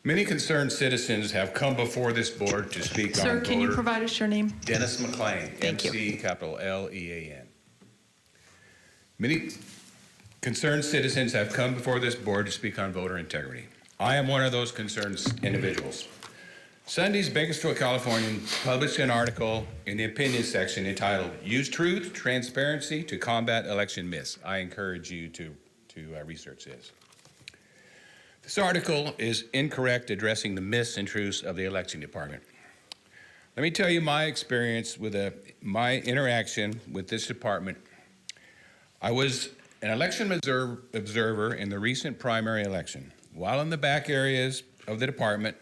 Many concerned citizens have come before this board to speak on Sir, can you voter- provide us your name? Dennis McLean, Thank you. MC capital L-E-A-N. Many concerned citizens have come before this board to speak on voter integrity. I am one of those concerned individuals. Sunday's Bakersfield, California published an article in the opinion section entitled, Use Truth, Transparency to Combat Election Myths. I encourage you to research this. This article is incorrect addressing the myths and truths of the election department. Let me tell you my experience with my interaction with this department. I was an election observer in the recent primary election. While in the back areas of the department,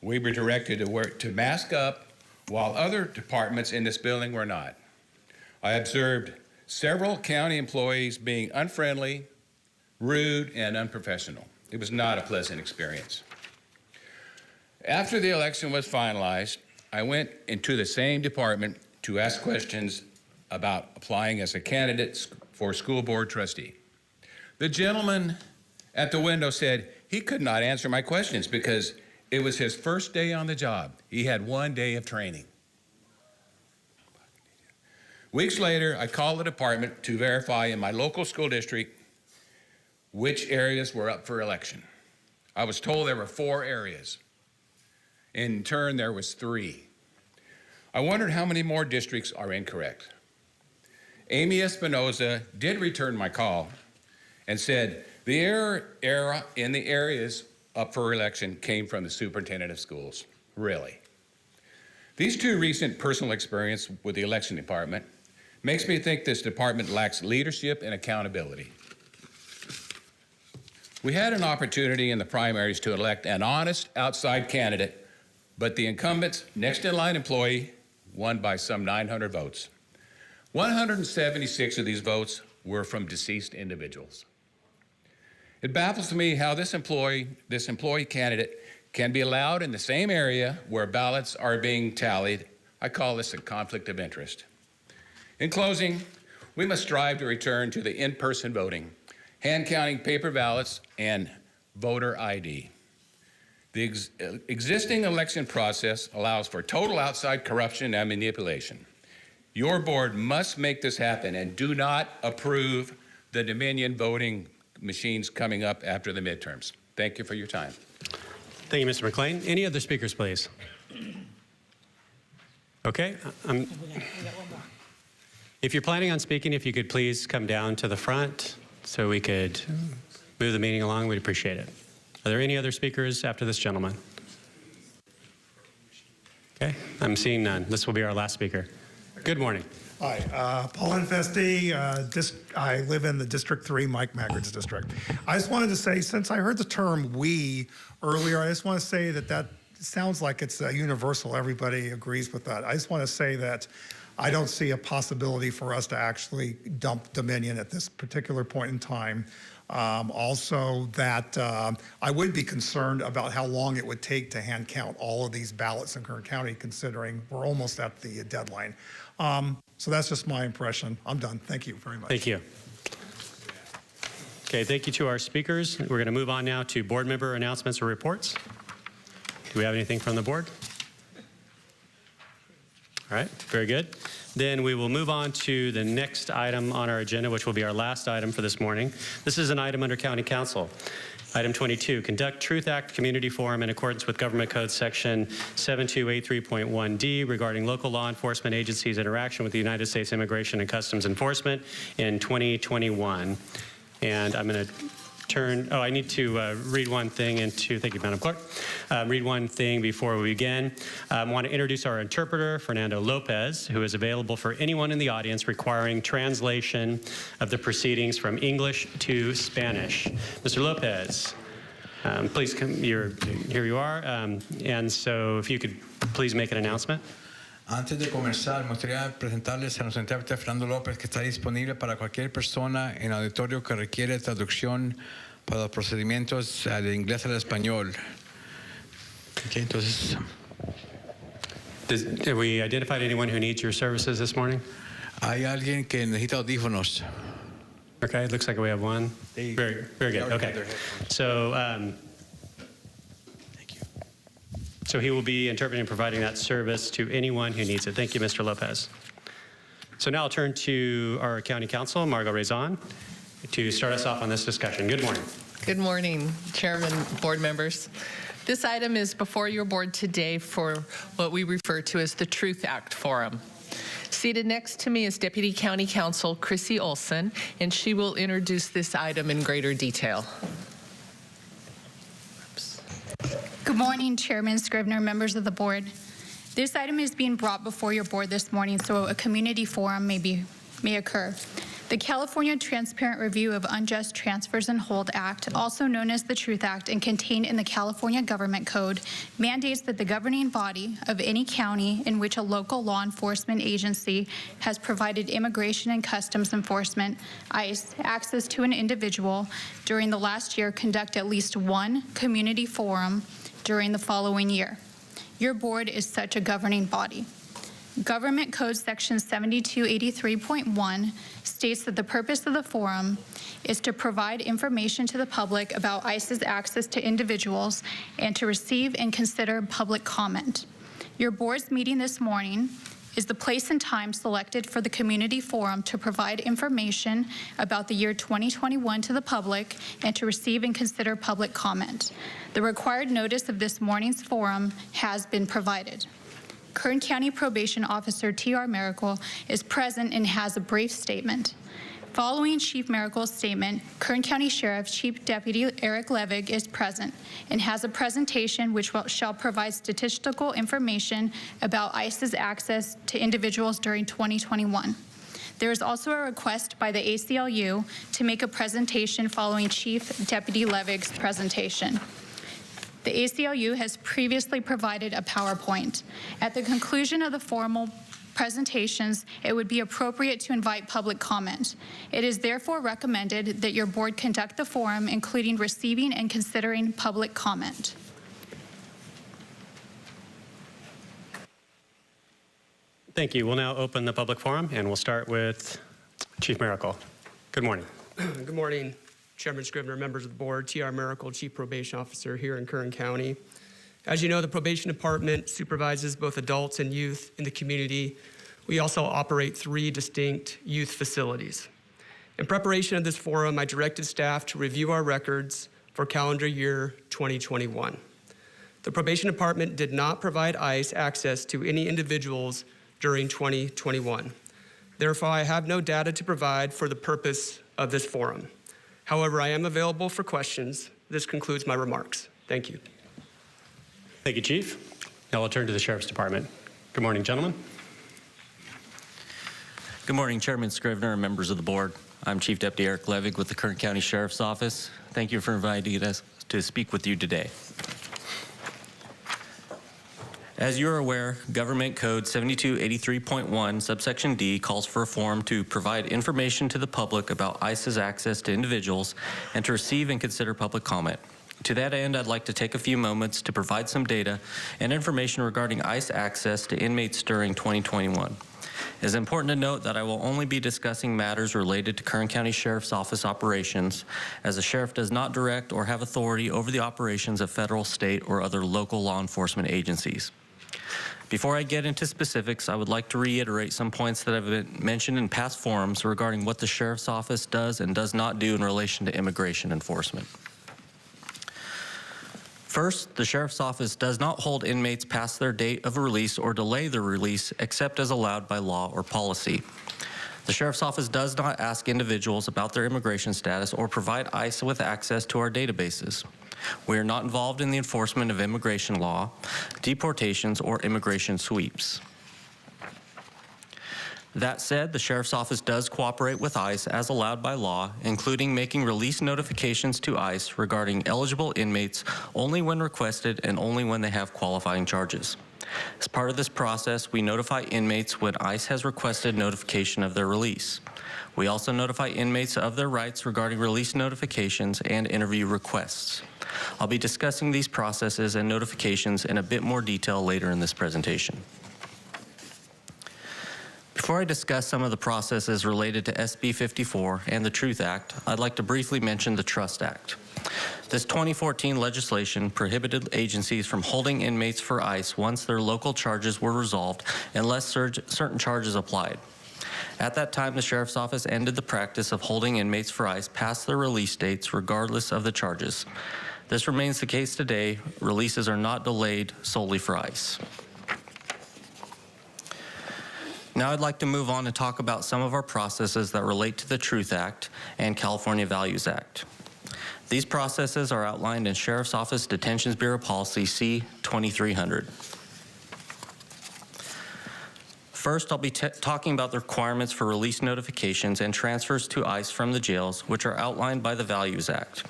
we were directed to mask up while other departments in this building were not. I observed several county employees being unfriendly, rude, and unprofessional. It was not a pleasant experience. After the election was finalized, I went into the same department to ask questions about applying as a candidate for school board trustee. The gentleman at the window said he could not answer my questions because it was his first day on the job. He had 1 day of training. Weeks later, I called the department to verify in my local school district which areas were up for election. I was told there were 4 areas. In turn, there was 3. I wondered how many more districts are incorrect. Amy Espinoza did return my call and said the error in the areas up for election came from the superintendent of schools. Really? These 2 recent personal experience with the election department makes me think this department lacks leadership and accountability. We had an opportunity in the primaries to elect an honest outside candidate, but the incumbent's next in line employee won by some 900 votes. 176 of these votes were from deceased individuals. It baffles me how this employee candidate can be allowed in the same area where ballots are being tallied. I call this a conflict of interest. In closing, we must strive to return to the in-person voting, hand counting paper ballots, and voter ID. The existing election process allows for total outside corruption and manipulation. Your board must make this happen and do not approve the Dominion voting machines coming up after the midterms. Thank you for your time. Thank you, Mr. McLean. Any other speakers, please? Okay. If you're planning on speaking, if you could please come down to the front so we could move the meeting along, we'd appreciate it. Are there any other speakers after this gentleman? Okay, I'm seeing none. This will be our last speaker. Good morning. Hi, Paul Infesti. I live in the District 3, Mike Magritt's district. I just wanted to say, since I heard the term "we" earlier, I just want to say that sounds like it's universal. Everybody agrees with that. I just want to say that I don't see a possibility for us to actually dump Dominion at this particular point in time. Also, that I would be concerned about how long it would take to hand count all of these ballots in Kern County, considering we're almost at the deadline. So that's just my impression. I'm done. Thank you very much. Thank you. Okay, thank you to our speakers. We're going to move on now to board member announcements or reports. Do we have anything from the board? All right, very good. Then we will move on to the next item on our agenda, which will be our last item for this morning. This is an item under County Council. Item 22, conduct Truth Act Community Forum in accordance with Government Code Section 7283.1D regarding local law enforcement agencies' interaction with the United States Immigration and Customs Enforcement in 2021. And I'm going to I need to read one thing thank you, Madam Clerk. Read one thing before we begin. I want to introduce our interpreter, Fernando Lopez, who is available for anyone in the audience requiring translation of the proceedings from English to Spanish. Mr. Lopez, please come, here you are. And so if you could please make an announcement. Antes de comenzar, me gustaría presentarles a nuestro intérprete Fernando López, que está disponible para cualquier persona en el auditorio que requiere traducción para los procedimientos de inglés al español. Okay, entonces, Have we identified anyone who needs your services this morning? hay alguien que necesita audífonos. Okay, it looks like we have one. Very good. Okay. So he will be interpreting and providing that service to anyone who needs it. Thank you, Mr. Lopez. So now I'll turn to our County Counsel, Margot Rezon, to start us off on this discussion. Good morning. Good morning, Chairman, board members. This item is before your board today for what we refer to as the Truth Act Forum. Seated next to me is Deputy County Counsel Chrissy Olson, and she will introduce this item in greater detail. Good morning, Chairman Scrivener, members of the board. This item is being brought before your board this morning so a community forum may occur. The California Transparent Review of Unjust Transfers and Hold Act, also known as the Truth Act and contained in the California Government Code, mandates that the governing body of any county in which a local law enforcement agency has provided Immigration and Customs Enforcement, ICE, access to an individual during the last year conduct at least one community forum during the following year. Your board is such a governing body. Government Code Section 7283.1 states that the purpose of the forum is to provide information to the public about ICE's access to individuals and to receive and consider public comment. Your board's meeting this morning is the place and time selected for the community forum to provide information about the year 2021 to the public and to receive and consider public comment. The required notice of this morning's forum has been provided. Kern County Probation Officer T.R. Miracle is present and has a brief statement. Following Chief Miracle's statement, Kern County Sheriff Chief Deputy Eric Levig is present and has a presentation which shall provide statistical information about ICE's access to individuals during 2021. There is also a request by the ACLU to make a presentation following Chief Deputy Levig's presentation. The ACLU has previously provided a PowerPoint. At the conclusion of the formal presentations, it would be appropriate to invite public comment. It is therefore recommended that your board conduct the forum, including receiving and considering public comment. Thank you. We'll now open the public forum, and we'll start with Chief Miracle. Good morning. Good morning, Chairman Scrivener, members of the board, T.R. Miracle, Chief Probation Officer here in Kern County. As you know, the Probation Department supervises both adults and youth in the community. We also operate 3 distinct youth facilities. In preparation of this forum, I directed staff to review our records for calendar year 2021. The Probation Department did not provide ICE access to any individuals during 2021. Therefore, I have no data to provide for the purpose of this forum. However, I am available for questions. This concludes my remarks. Thank you. Thank you, Chief. Now we'll turn to the Sheriff's Department. Good morning, gentlemen. Good morning, Chairman Scrivener and members of the board. I'm Chief Deputy Eric Levig with the Kern County Sheriff's Office. Thank you for inviting us to speak with you today. As you are aware, Government Code 7283.1, subsection D, calls for a forum to provide information to the public about ICE's access to individuals and to receive and consider public comment. To that end, I'd like to take a few moments to provide some data and information regarding ICE access to inmates during 2021. It is important to note that I will only be discussing matters related to Kern County Sheriff's Office operations, as the sheriff does not direct or have authority over the operations of federal, state, or other local law enforcement agencies. Before I get into specifics, I would like to reiterate some points that have been mentioned in past forums regarding what the Sheriff's Office does and does not do in relation to immigration enforcement. First, the Sheriff's Office does not hold inmates past their date of release or delay their release except as allowed by law or policy. The Sheriff's Office does not ask individuals about their immigration status or provide ICE with access to our databases. We are not involved in the enforcement of immigration law, deportations, or immigration sweeps. That said, the Sheriff's Office does cooperate with ICE as allowed by law, including making release notifications to ICE regarding eligible inmates only when requested and only when they have qualifying charges. As part of this process, we notify inmates when ICE has requested notification of their release. We also notify inmates of their rights regarding release notifications and interview requests. I'll be discussing these processes and notifications in a bit more detail later in this presentation. Before I discuss some of the processes related to SB 54 and the Truth Act, I'd like to briefly mention the Trust Act. This 2014 legislation prohibited agencies from holding inmates for ICE once their local charges were resolved unless certain charges applied. At that time, the Sheriff's Office ended the practice of holding inmates for ICE past their release dates regardless of the charges. This remains the case today. Releases are not delayed solely for ICE. Now I'd like to move on and talk about some of our processes that relate to the Truth Act and California Values Act. These processes are outlined in Sheriff's Office Detentions Bureau Policy C-2300. First, I'll be talking about the requirements for release notifications and transfers to ICE from the jails, which are outlined by the Values Act.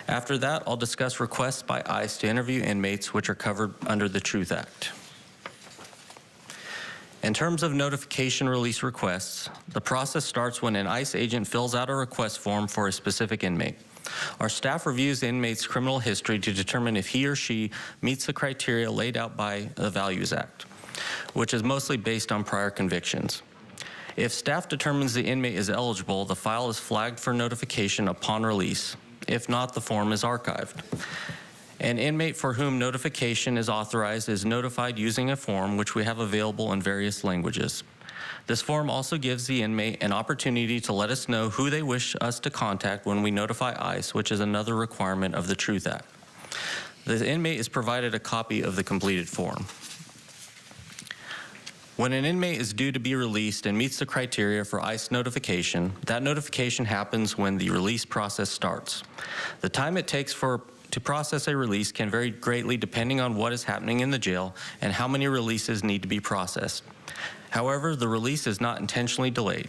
After that, I'll discuss requests by ICE to interview inmates, which are covered under the Truth Act. In terms of notification release requests, the process starts when an ICE agent fills out a request form for a specific inmate. Our staff reviews the inmate's criminal history to determine if he or she meets the criteria laid out by the Values Act, which is mostly based on prior convictions. If staff determines the inmate is eligible, the file is flagged for notification upon release. If not, the form is archived. An inmate for whom notification is authorized is notified using a form which we have available in various languages. This form also gives the inmate an opportunity to let us know who they wish us to contact when we notify ICE, which is another requirement of the Truth Act. The inmate is provided a copy of the completed form. When an inmate is due to be released and meets the criteria for ICE notification, that notification happens when the release process starts. The time it takes to process a release can vary greatly depending on what is happening in the jail and how many releases need to be processed. However, the release is not intentionally delayed.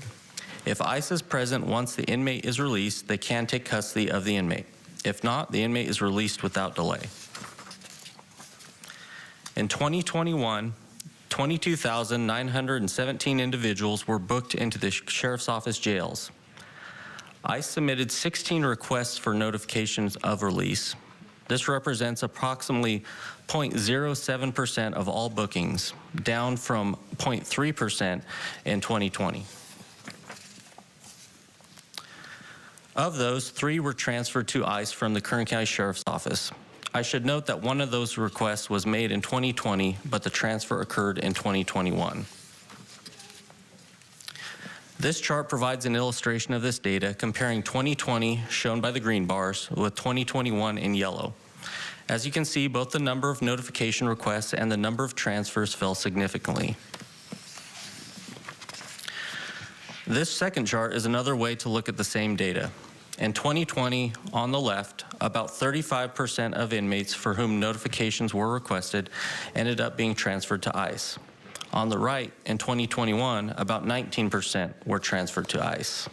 If ICE is present once the inmate is released, they can take custody of the inmate. If not, the inmate is released without delay. In 2021, 22,917 individuals were booked into the Sheriff's Office jails. ICE submitted 16 requests for notifications of release. This represents approximately 0.07% of all bookings, down from 0.3% in 2020. Of those, 3 were transferred to ICE from the Kern County Sheriff's Office. I should note that one of those requests was made in 2020, but the transfer occurred in 2021. This chart provides an illustration of this data, comparing 2020, shown by the green bars, with 2021 in yellow. As you can see, both the number of notification requests and the number of transfers fell significantly. This second chart is another way to look at the same data. In 2020, on the left, about 35% of inmates for whom notifications were requested ended up being transferred to ICE. On the right, in 2021, about 19% were transferred to ICE.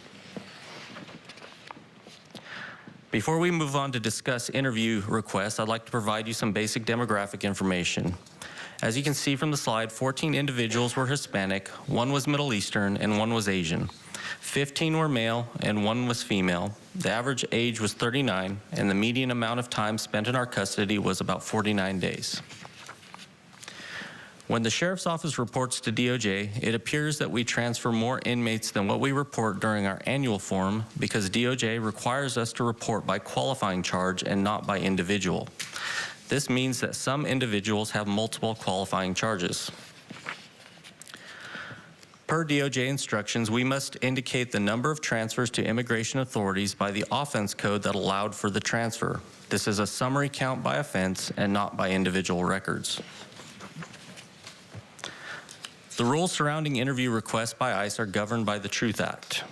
Before we move on to discuss interview requests, I'd like to provide you some basic demographic information. As you can see from the slide, 14 individuals were Hispanic, 1 was Middle Eastern, and 1 was Asian. 15 were male, and 1 was female. The average age was 39, and the median amount of time spent in our custody was about 49 days. When the Sheriff's Office reports to DOJ, it appears that we transfer more inmates than what we report during our annual form because DOJ requires us to report by qualifying charge and not by individual. This means that some individuals have multiple qualifying charges. Per DOJ instructions, we must indicate the number of transfers to immigration authorities by the offense code that allowed for the transfer. This is a summary count by offense and not by individual records. The The rules surrounding interview requests by ICE are governed by the Truth Act.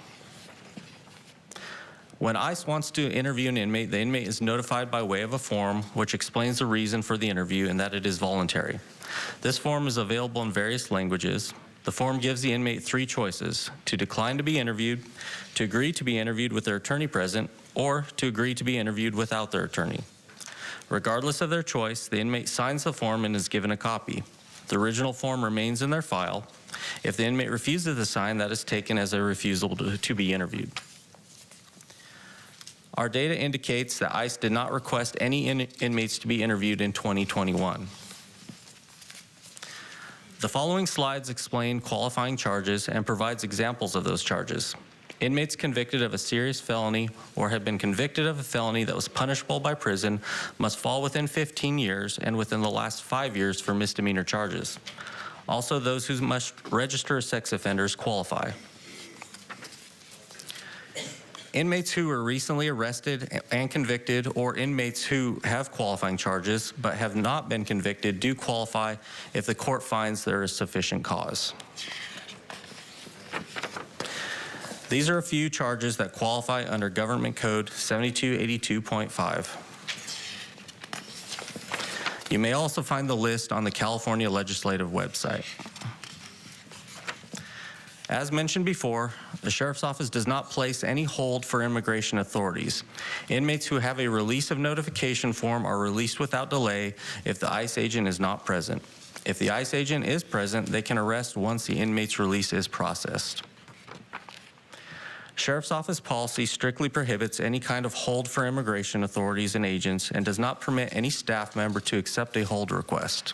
When ICE wants to interview an inmate, the inmate is notified by way of a form which explains the reason for the interview and that it is voluntary. This form is available in various languages. The form gives the inmate 3 choices: to decline to be interviewed, to agree to be interviewed with their attorney present, or to agree to be interviewed without their attorney. Regardless of their choice, the inmate signs the form and is given a copy. The original form remains in their file. If the inmate refuses to sign, that is taken as a refusal to be interviewed. Our data indicates that ICE did not request any inmates to be interviewed in 2021. The following slides explain qualifying charges and provides examples of those charges. Inmates convicted of a serious felony or have been convicted of a felony that was punishable by prison must fall within 15 years and within the last 5 years for misdemeanor charges. Also, those who must register as sex offenders qualify. Inmates who were recently arrested and convicted, or inmates who have qualifying charges but have not been convicted, do qualify if the court finds there is sufficient cause. These are a few charges that qualify under Government Code 7282.5. You may also find the list on the California Legislative website. As mentioned before, the Sheriff's Office does not place any hold for immigration authorities. Inmates who have a release of notification form are released without delay if the ICE agent is not present. If the ICE agent is present, they can arrest once the inmate's release is processed. Sheriff's Office policy strictly prohibits any kind of hold for immigration authorities and agents and does not permit any staff member to accept a hold request.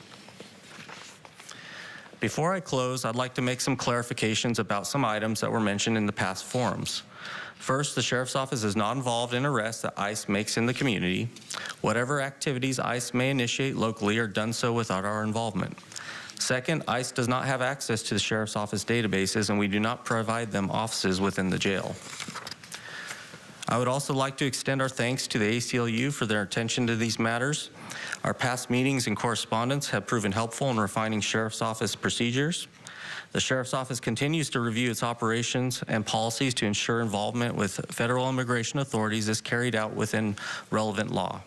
Before I close, I'd like to make some clarifications about some items that were mentioned in the past forums. First, the Sheriff's Office is not involved in arrests that ICE makes in the community. Whatever activities ICE may initiate locally are done so without our involvement. Second, ICE does not have access to the Sheriff's Office databases, and we do not provide them offices within the jail. I would also like to extend our thanks to the ACLU for their attention to these matters. Our past meetings and correspondence have proven helpful in refining Sheriff's Office procedures. The Sheriff's Office continues to review its operations and policies to ensure involvement with federal immigration authorities is carried out within relevant law.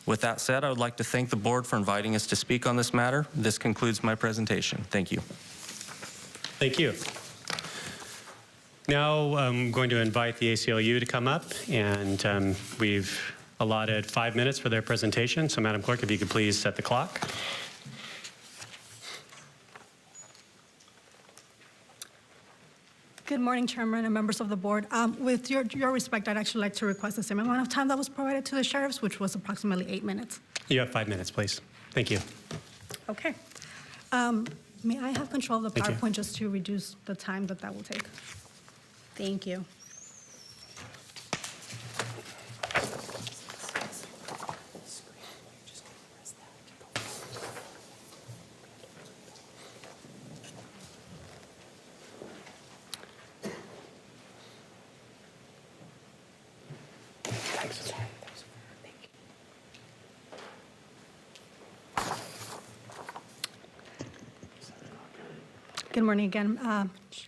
With that said, I would like to thank the board for inviting us to speak on this matter. This concludes my presentation. Thank you. Thank you. Now I'm going to invite the ACLU to come up, and we've allotted 5 minutes for their presentation. So Madam Clerk, if you could please set the clock. Good morning, Chairman and members of the board. With your respect, I'd actually like to request the same amount of time that was provided to the sheriffs, which was approximately 8 minutes. You have 5 minutes, please. Thank you. Okay. May I have control of the Thank you. PowerPoint just to reduce the time that will take? Thank you. Good morning again,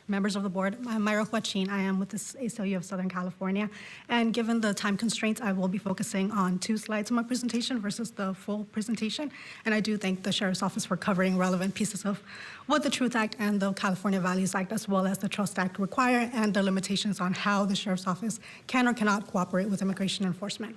members of the board. I'm Myra Huachin. I am with the ACLU of Southern California. And given the time constraints, I will be focusing on 2 slides of my presentation versus the full presentation. And I do thank the Sheriff's Office for covering relevant pieces of what the Truth Act and the California Values Act, as well as the Trust Act, require, and the limitations on how the Sheriff's Office can or cannot cooperate with immigration enforcement.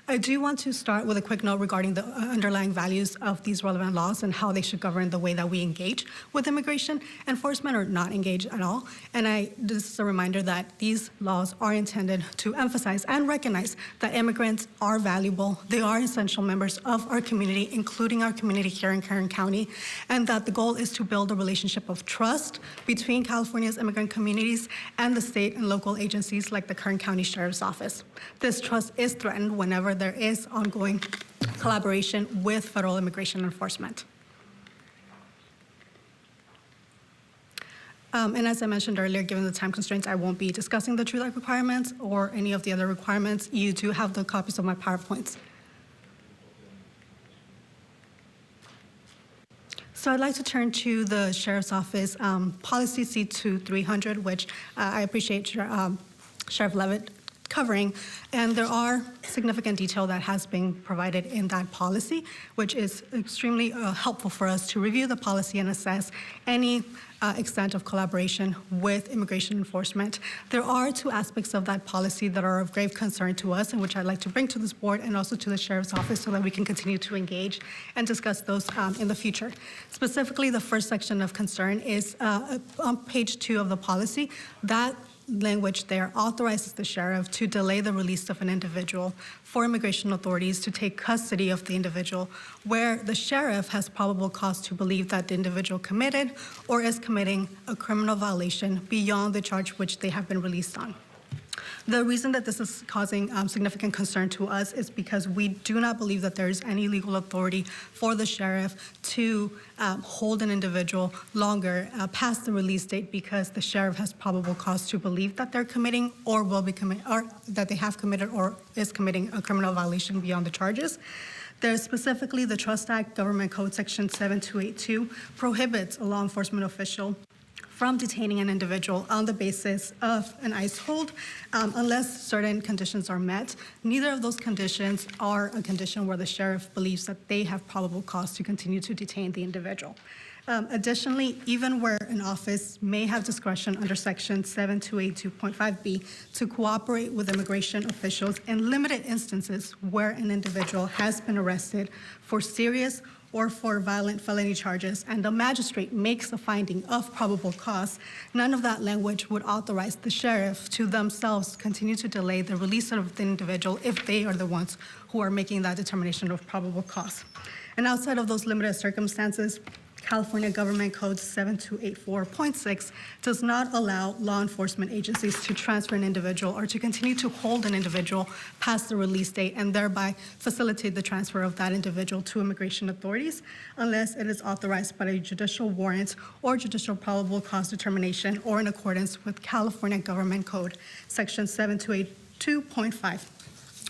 I do want to start with a quick note regarding the underlying values of these relevant laws and how they should govern the way that we engage with immigration enforcement or not engage at all. And this is a reminder that these laws are intended to emphasize and recognize that immigrants are valuable. They are essential members of our community, including our community here in Kern County, and that the goal is to build a relationship of trust between California's immigrant communities and the state and local agencies like the Kern County Sheriff's Office. This trust is threatened whenever there is ongoing collaboration with federal immigration enforcement. And as I mentioned earlier, given the time constraints, I won't be discussing the Truth Act requirements or any of the other requirements. You do have the copies of my PowerPoints. So I'd like to turn to the Sheriff's Office Policy C2300, which I appreciate Sheriff Levitt covering. And there are significant detail that has been provided in that policy, which is extremely helpful for us to review the policy and assess any extent of collaboration with immigration enforcement. There are two aspects of that policy that are of grave concern to us, and which I'd like to bring to this board and also to the Sheriff's Office so that we can continue to engage and discuss those in the future. Specifically, the first section of concern is on page 2 of the policy. That language there authorizes the sheriff to delay the release of an individual for immigration authorities to take custody of the individual where the sheriff has probable cause to believe that the individual committed or is committing a criminal violation beyond the charge which they have been released on. The reason that this is causing significant concern to us is because we do not believe that there is any legal authority for the sheriff to hold an individual longer past the release date because the sheriff has probable cause to believe that they're committing or will be or that they have committed or is committing a criminal violation beyond the charges. There's specifically the Trust Act Government Code Section 7282 prohibits a law enforcement official from detaining an individual on the basis of an ICE hold unless certain conditions are met. Neither of those conditions are a condition where the sheriff believes that they have probable cause to continue to detain the individual. Additionally, even where an office may have discretion under Section 7282.5b to cooperate with immigration officials in limited instances where an individual has been arrested for serious or for violent felony charges, and the magistrate makes a finding of probable cause, none of that language would authorize the sheriff to themselves continue to delay the release of the individual if they are the ones who are making that determination of probable cause. And outside of those limited circumstances, California Government Code 7284.6 does not allow law enforcement agencies to transfer an individual or to continue to hold an individual past the release date and thereby facilitate the transfer of that individual to immigration authorities unless it is authorized by a judicial warrant or judicial probable cause determination or in accordance with California Government Code Section 7282.5.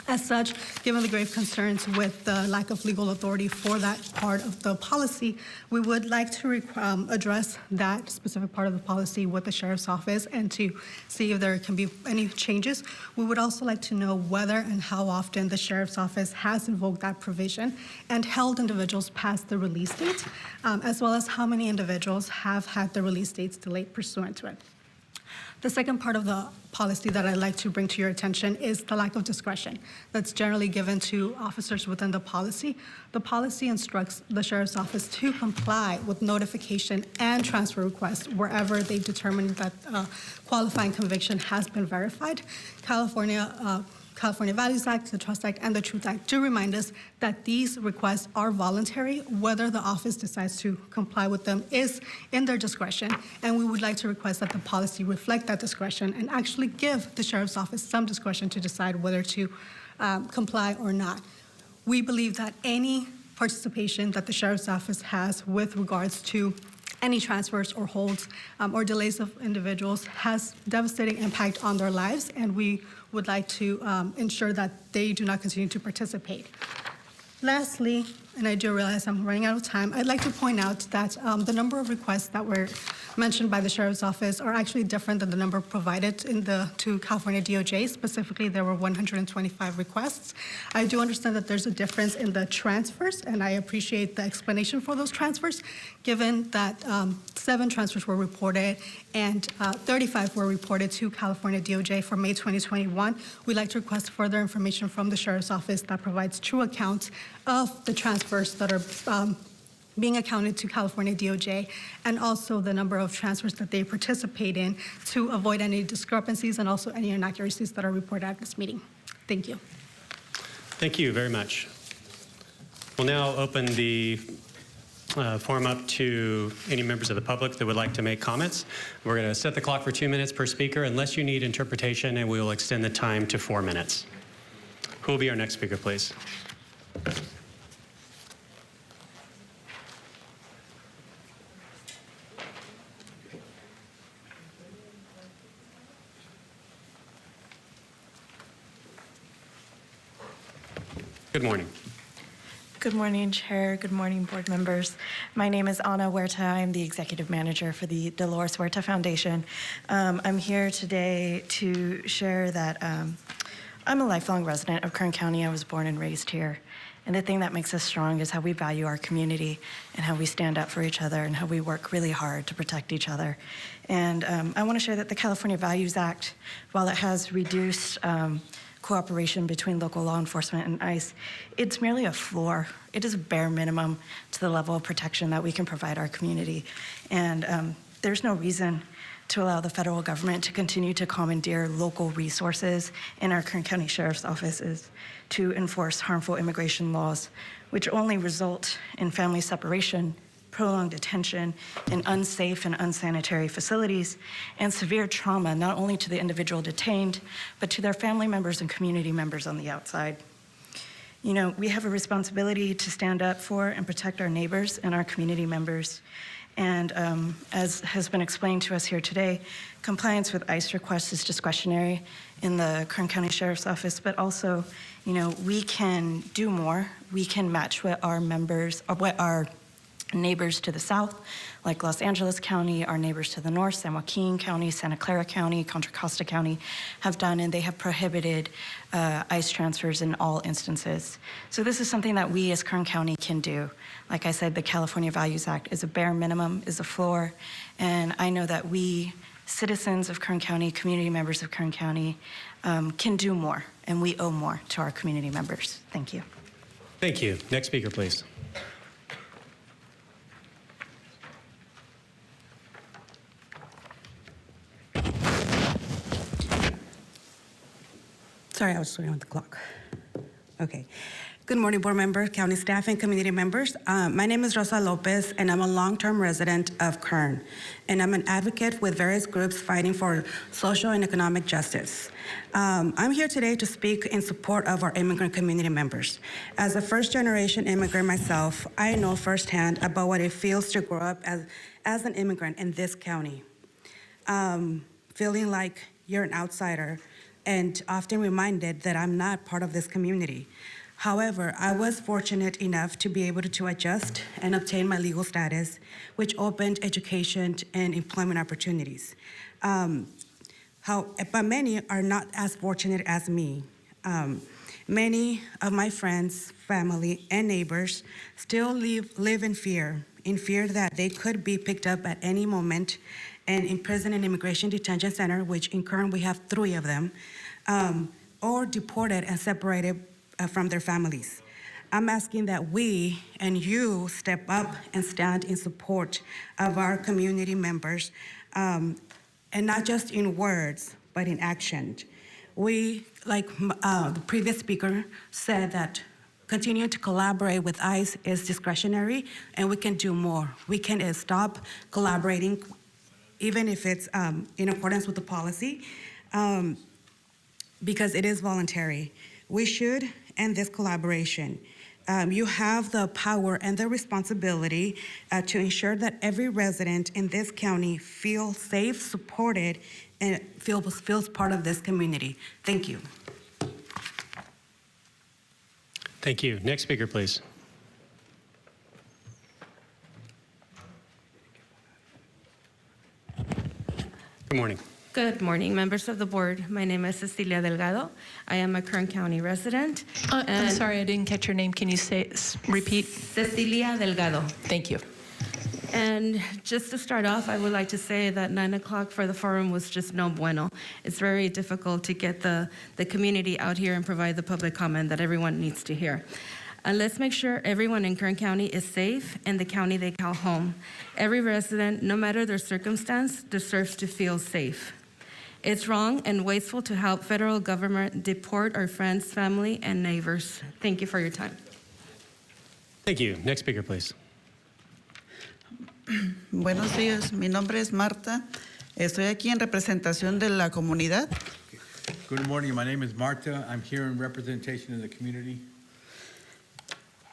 As such, given the grave concerns with the lack of legal authority for that part of the policy, we would like to address that specific part of the policy with the Sheriff's Office and to see if there can be any changes. We would also like to know whether and how often the Sheriff's Office has invoked that provision and held individuals past the release date, as well as how many individuals have had the release dates delayed pursuant to it. The second part of the policy that I'd like to bring to your attention is the lack of discretion that's generally given to officers within the policy. The policy instructs the Sheriff's Office to comply with notification and transfer requests wherever they determine that qualifying conviction has been verified. California Values Act, the Trust Act, and the Truth Act do remind us that these requests are voluntary. Whether the office decides to comply with them is in their discretion, and we would like to request that the policy reflect that discretion and actually give the Sheriff's Office some discretion to decide whether to comply or not. We believe that any participation that the Sheriff's Office has with regards to any transfers or holds or delays of individuals has devastating impact on their lives, and we would like to ensure that they do not continue to participate. Lastly, and I do realize I'm running out of time, I'd like to point out that the number of requests that were mentioned by the Sheriff's Office are actually different than the number provided to California DOJ. Specifically, there were 125 requests. I do understand that there's a difference in the transfers, and I appreciate the explanation for those transfers, given that 7 transfers were reported and 35 were reported to California DOJ for May 2021. We'd like to request further information from the Sheriff's Office that provides true accounts of the transfers that are being accounted to California DOJ, and also the number of transfers that they participate in to avoid any discrepancies and also any inaccuracies that are reported at this meeting. Thank you. Thank you very much. We'll now open the forum up to any members of the public that would like to make comments. We're going to set the clock for 2 minutes per speaker unless you need interpretation, and we will extend the time to 4 minutes. Who will be our next speaker, please? Good morning. Good morning, Chair. Good morning, board members. My name is Ana Huerta. I'm the executive manager for the Dolores Huerta Foundation. I'm here today to share that I'm a lifelong resident of Kern County. I was born and raised here. And the thing that makes us strong is how we value our community and how we stand up for each other and how we work really hard to protect each other. And I want to share that the California Values Act, while it has reduced cooperation between local law enforcement and ICE, it's merely a floor. It is a bare minimum to the level of protection that we can provide our community. And there's no reason to allow the federal government to continue to commandeer local resources in our Kern County Sheriff's offices to enforce harmful immigration laws, which only result in family separation, prolonged detention in unsafe and unsanitary facilities, and severe trauma not only to the individual detained, but to their family members and community members on the outside. You know, we have a responsibility to stand up for and protect our neighbors and our community members. And as has been explained to us here today, compliance with ICE requests is discretionary in the Kern County Sheriff's Office, but also, you know, we can do more. We can match what our members, or what our neighbors to the south, like Los Angeles County, our neighbors to the north, San Joaquin County, Santa Clara County, Contra Costa County have done, and they have prohibited ICE transfers in all instances. So this is something that we as Kern County can do. Like I said, the California Values Act is a bare minimum, is a floor, and I know that we, citizens of Kern County, community members of Kern County, can do more, and we owe more to our community members. Thank you. Thank you. Next speaker, please. Sorry, I was starting with the clock. Okay. Good morning, board members, county staff, and community members. My name is Rosa Lopez, and I'm a long-term resident of Kern. And I'm an advocate with various groups fighting for social and economic justice. I'm here today to speak in support of our immigrant community members. As a first-generation immigrant myself, I know firsthand about what it feels to grow up as an immigrant in this county. Feeling like you're an outsider, and often reminded that I'm not part of this community. However, I was fortunate enough to be able to adjust and obtain my legal status, which opened education and employment opportunities. But many are not as fortunate as me. Many of my friends, family, and neighbors still live in fear that they could be picked up at any moment and imprisoned in Immigration Detention Center, which in Kern we have 3 of them, or deported and separated from their families. I'm asking that we and you step up and stand in support of our community members, and not just in words, but in action. We, like the previous speaker said, that continuing to collaborate with ICE is discretionary, and we can do more. We can stop collaborating, even if it's in accordance with the policy, because it is voluntary. We should end this collaboration. You have the power and the responsibility to ensure that every resident in this county feels safe, supported, and feels part of this community. Thank you. Thank you. Next speaker, please. Good morning. Good morning, members of the board. My name is Cecilia Delgado. I am a Kern County resident. I'm sorry, I didn't catch your name. Can you repeat? Cecilia Delgado. Thank you. And just to start off, I would like to say that 9 o'clock for the forum was just no bueno. It's very difficult to get the community out here and provide the public comment that everyone needs to hear. Let's make sure everyone in Kern County is safe in the county they call home. Every resident, no matter their circumstance, deserves to feel safe. It's wrong and wasteful to help federal government deport our friends, family, and neighbors. Thank you for your time. Thank you. Next speaker, please. Buenos días, mi nombre es Marta. Estoy aquí en representación de la comunidad. Good morning, my name is Marta. I'm here in representation of the community.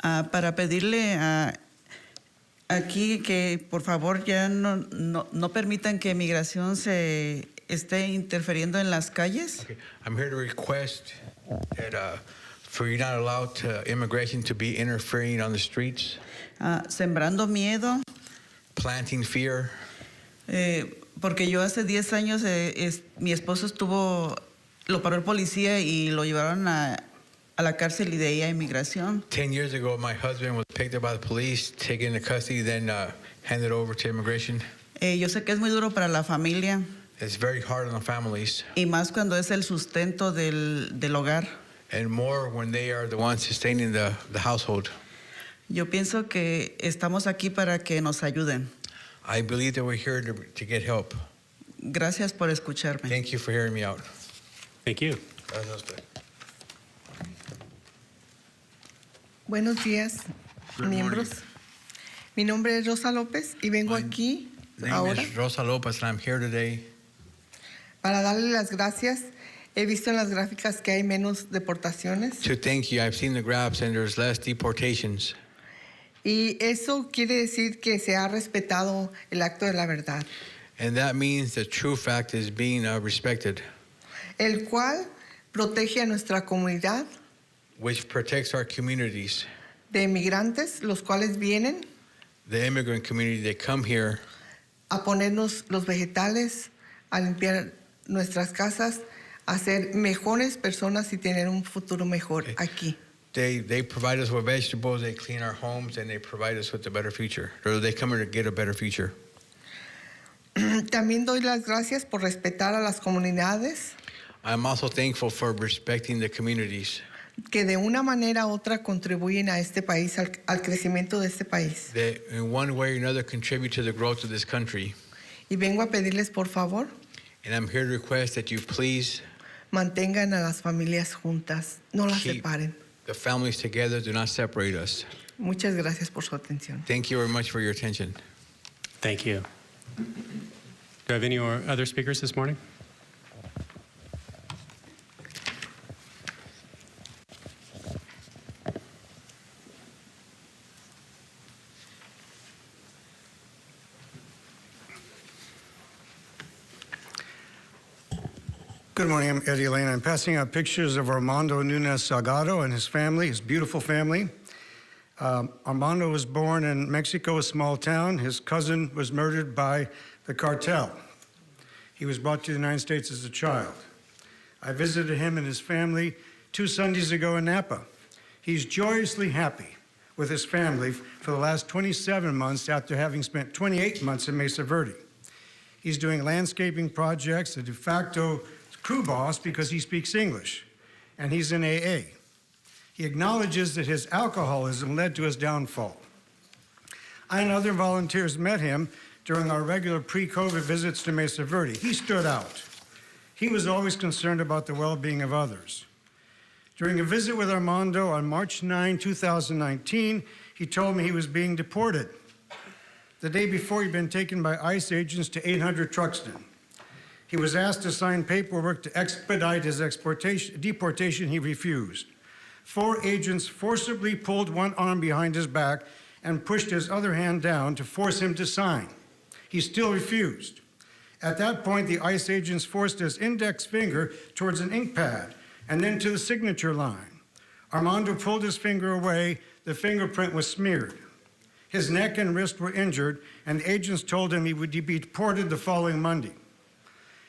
Para pedirle aquí que por favor ya no permitan que migración se esté interfiriendo en las calles. Okay. I'm here to request that For you not allowed immigration to be interfering on the streets, sembrando miedo, planting fear. Porque yo hace 10 años mi esposo lo paró el policía y lo llevaron a la cárcel y de ahí a inmigración. 10 years ago, my husband was picked up by the police, taken into custody, then handed over to immigration. Yo sé que es muy duro para la familia. It's very hard on the families. Y más cuando es el sustento del hogar. And more when they are the ones sustaining the household. Yo pienso que estamos aquí para que nos ayuden. I believe that we're here to get help. Gracias por escucharme. Thank you for hearing me out. Thank you. Gracias a usted. Buenos días, Good miembros. morning. Mi nombre es Rosa López y vengo aquí My name ahora is Rosa Lopez, and I'm here today para darle las gracias. He visto en las gráficas que hay menos deportaciones to thank you. I've seen the graphs, and there's less deportations. y eso quiere decir que se ha respetado el acto de la verdad, And that means the true fact is being respected, el cual protege a nuestra comunidad which protects our communities, de inmigrantes, los cuales vienen the immigrant community that come here a ponernos los vegetales, a limpiar nuestras casas, a ser mejores personas y tener un futuro mejor aquí. They provide us with vegetables, they clean our homes, and they provide us with a better future. Or they come here to get a better future. También doy las gracias por respetar a las comunidades I'm also thankful for respecting the communities que de una manera u otra contribuyen a este país, al crecimiento de este país. that in one way or another contribute to the growth of this country. Y vengo a pedirles, por favor, And I'm here to request that you please mantengan a las familias juntas, no las Keep- separen. the families together, do not separate us. Muchas gracias por su atención. Thank you very much for your attention. Thank you. Do I have any other speakers this morning? Good morning, I'm Eddie Lane. I'm passing out pictures of Armando Nunez Salgado and his family, his beautiful family. Armando was born in Mexico, a small town. His cousin was murdered by the cartel. He was brought to the United States as a child. I visited him and his family 2 Sundays ago in Napa. He's joyously happy with his family for the last 27 months after having spent 28 months in Mesa Verde. He's doing landscaping projects, a de facto crew boss because he speaks English, and he's in AA. He acknowledges that his alcoholism led to his downfall. I and other volunteers met him during our regular pre-COVID visits to Mesa Verde. He stood out. He was always concerned about the well-being of others. During a visit with Armando on March 9, 2019, he told me he was being deported. The day before, he'd been taken by ICE agents to 800 Truxton. He was asked to sign paperwork to expedite his deportation. He refused. 4 agents forcibly pulled one arm behind his back and pushed his other hand down to force him to sign. He still refused. At that point, the ICE agents forced his index finger towards an ink pad and then to the signature line. Armando pulled his finger away. The fingerprint was smeared. His neck and wrist were injured, and the agents told him he would be deported the following Monday.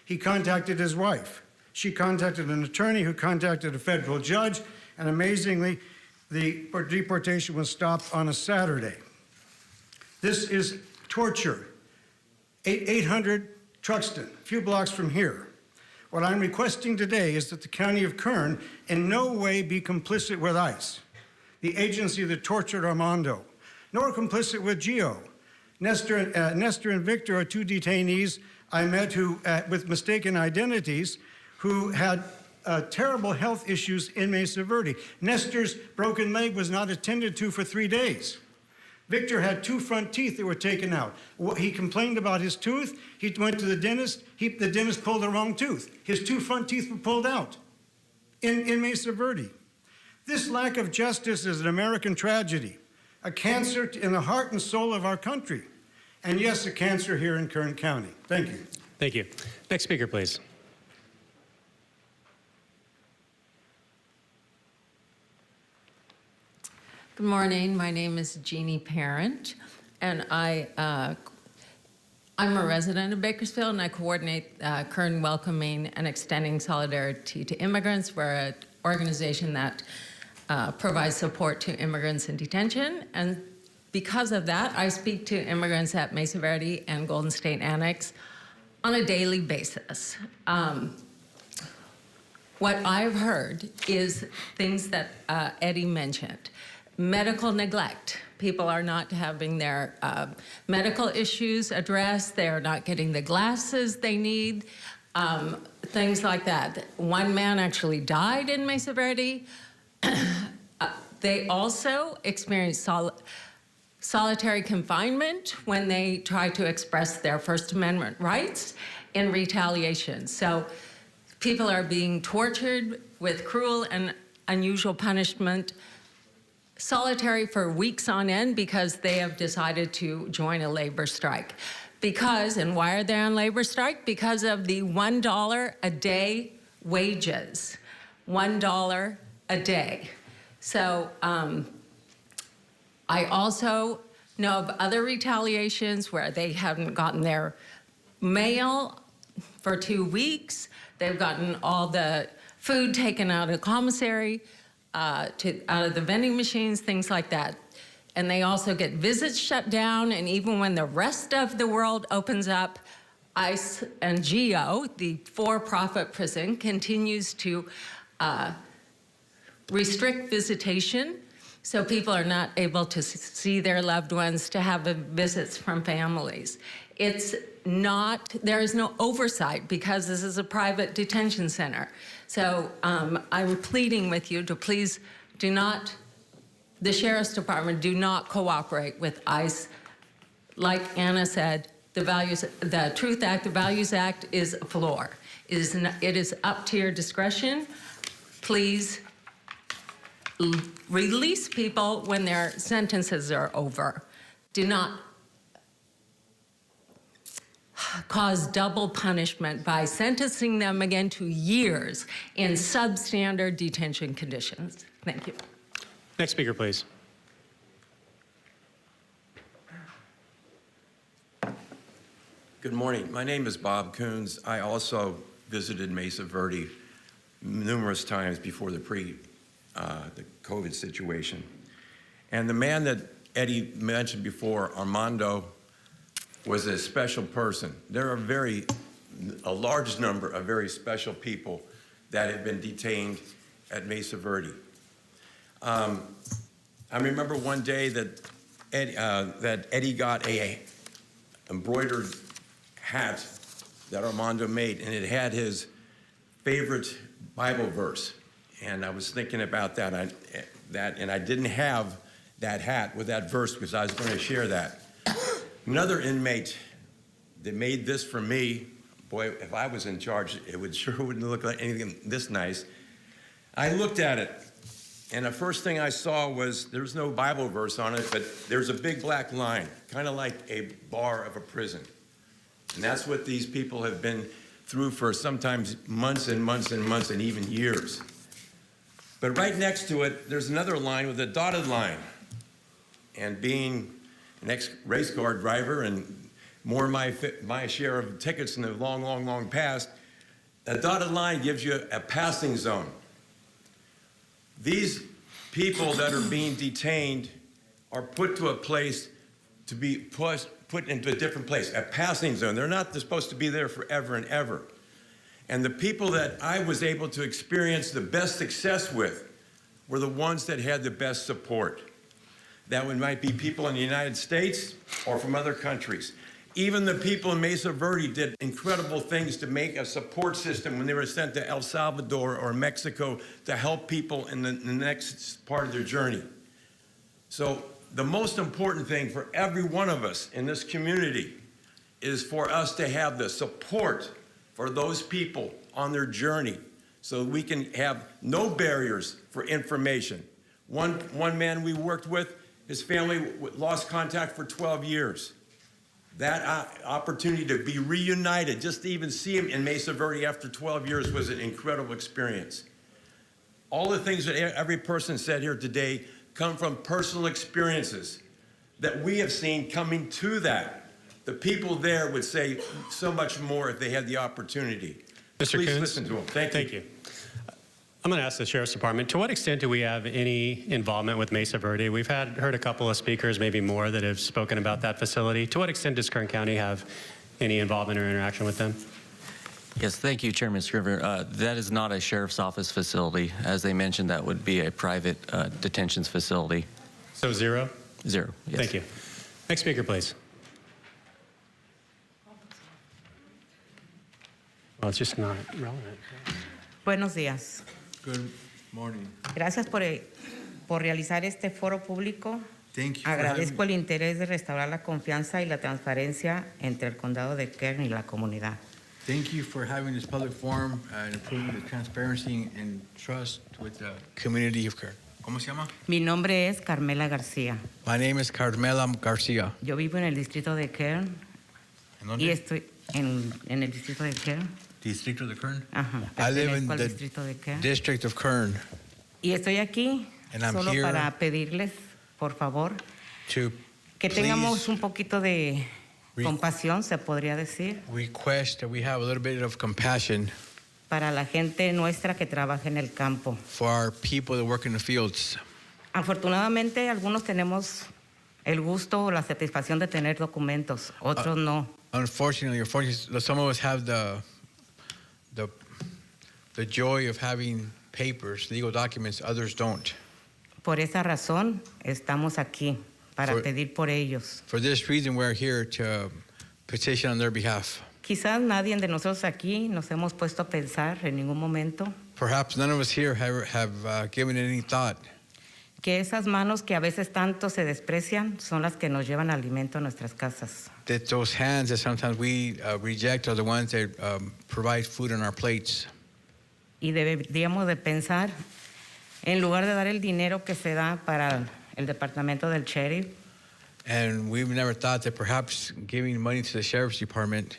He contacted his wife. She contacted an attorney who contacted a federal judge, and amazingly, the deportation was stopped on a Saturday. This is torture. 800 Truxton, a few blocks from here. What I'm requesting today is that the County of Kern in no way be complicit with ICE, the agency that tortured Armando, nor complicit with Gio. Nestor and Victor are 2 detainees I met who, with mistaken identities, who had terrible health issues in Mesa Verde. Nestor's broken leg was not attended to for 3 days. Victor had 2 front teeth that were taken out. He complained about his tooth. He went to the dentist. The dentist pulled the wrong tooth. His 2 front teeth were pulled out in Mesa Verde. This lack of justice is an American tragedy, a cancer in the heart and soul of our country. And yes, a cancer here in Kern County. Thank you. Thank you. Next speaker, please. Good morning. My name is Jeannie Parent, and I'm a resident of Bakersfield, and I coordinate Kern Welcoming and Extending Solidarity to Immigrants. We're an organization that provides support to immigrants in detention, and because of that, I speak to immigrants at Mesa Verde and Golden State Annex on a daily basis. What I've heard is things that Eddie mentioned. Medical neglect. People are not having their medical issues addressed. They are not getting the glasses they need. Things like that. One man actually died in Mesa Verde. They also experienced solitary confinement when they tried to express their First Amendment rights in retaliation. So people are being tortured with cruel and unusual punishment, solitary for weeks on end because they have decided to join a labor strike. Because, and why are they on labor strike? Because of the $1 a day wages. $1 a day. So I also know of other retaliations where they haven't gotten their mail for 2 weeks. They've gotten all the food taken out of the commissary, out of the vending machines, things like that. And they also get visits shut down, and even when the rest of the world opens up, ICE and GEO, the for-profit prison, continues to restrict visitation, so people are not able to see their loved ones, to have visits from families. It's not, there is no oversight because this is a private detention center. So I'm pleading with you to please do not, the Sheriff's Department, do not cooperate with ICE. Like Anna said, the Truth Act, the Values Act is a floor. It is up to your discretion. Please release people when their sentences are over. Do not cause double punishment by sentencing them again to years in substandard detention conditions. Thank you. Next speaker, please. Good morning. My name is Bob Coons. I also visited Mesa Verde numerous times before the COVID situation. And the man that Eddie mentioned before, Armando, was a special person. There are a large number of very special people that have been detained at Mesa Verde. I remember one day that Eddie got a embroidered hat that Armando made, and it had his favorite Bible verse. And I was thinking about that, and I didn't have that hat with that verse because I was going to share that. Another inmate that made this for me, boy, if I was in charge, it sure wouldn't look like anything this nice. I looked at it, and the first thing I saw was there's no Bible verse on it, but there's a big black line, kind of like a bar of a prison. And that's what these people have been through for sometimes months and months and months and even years. But right next to it, there's another line with a dotted line. And being an ex-race car driver and more my share of tickets in the long past, a dotted line gives you a passing zone. These people that are being detained are put to a place to be put into a different place, a passing zone. They're not supposed to be there forever and ever. And the people that I was able to experience the best success with were the ones that had the best support. That might be people in the United States or from other countries. Even the people in Mesa Verde did incredible things to make a support system when they were sent to El Salvador or Mexico to help people in the next part of their journey. So the most important thing for every one of us in this community is for us to have the support for those people on their journey so we can have no barriers for information. One man we worked with, his family lost contact for 12 years. That opportunity to be reunited, just to even see him in Mesa Verde after 12 years was an incredible experience. All the things that every person said here today, come from personal experiences that we have seen coming to that. The people there would say so much more if they had the opportunity. Mr. Please Coons? listen to them. Thank you. I'm going to ask the Sheriff's Department, to what extent do we have any involvement with Mesa Verde? We've heard a couple of speakers, maybe more, that have spoken about that facility. To what extent does Kern County have any involvement or interaction with them? Yes, thank you, Chairman Scrivener. That is not a sheriff's office facility. As they mentioned, that would be a private detentions facility. So zero? Zero, yes. Thank you. Next speaker, please. Well, it's just not relevant. Buenos días. Good morning. Gracias por realizar este foro público. Thank you for Agradezco el interés de restaurar la confianza y la transparencia entre el condado de Kern y la comunidad. Thank you for having this public forum and improving the transparency and trust with the community of Kern. ¿Cómo se llama? Mi nombre es Carmela García. My name is Carmela Garcia. Yo vivo en el distrito de Kern. ¿En dónde? Y estoy en el distrito de Kern. Distrito de Kern? Ajá. I live in Pertenezco al the distrito de Kern. district of Kern. Y estoy aquí And I'm solo here para pedirles, por favor, to que tengamos please un poquito de compasión, se podría decir, request that we have a little bit of compassion para la gente nuestra que trabaja en el campo. for our people that work in the fields. Afortunadamente, algunos tenemos el gusto o la satisfacción de tener documentos, otros no. Unfortunately, some of us have the joy of having papers, legal documents, others don't. Por esa razón, estamos aquí, para For- pedir por ellos. For this reason, we're here to petition on their behalf. Quizás nadie de nosotros aquí nos hemos puesto a pensar en ningún momento Perhaps none of us here have given it any thought que esas manos que a veces tanto se desprecian son las que nos llevan alimento a nuestras casas. that those hands that sometimes we reject are the ones that provide food on our plates. Y deberíamos de pensar, en lugar de dar el dinero que se da para el departamento del sheriff, And we've never thought that perhaps giving money to the sheriff's department,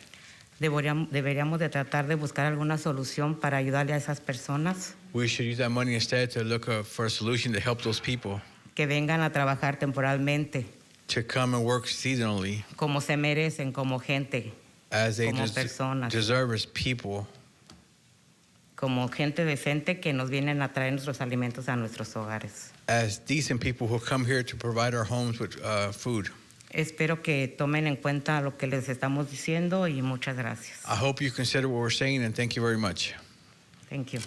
deberíamos de tratar de buscar alguna solución para ayudarle a esas personas we should use that money instead to look for a solution to help those people que vengan a trabajar temporalmente, to come and work seasonally como se merecen, como gente, as they como personas, deserve as people, como gente decente que nos vienen a traer nuestros alimentos a nuestros hogares. as decent people who come here to provide our homes with food. Espero que tomen en cuenta lo que les estamos diciendo y muchas gracias. I hope you consider what we're saying, and thank you very much. Thank you.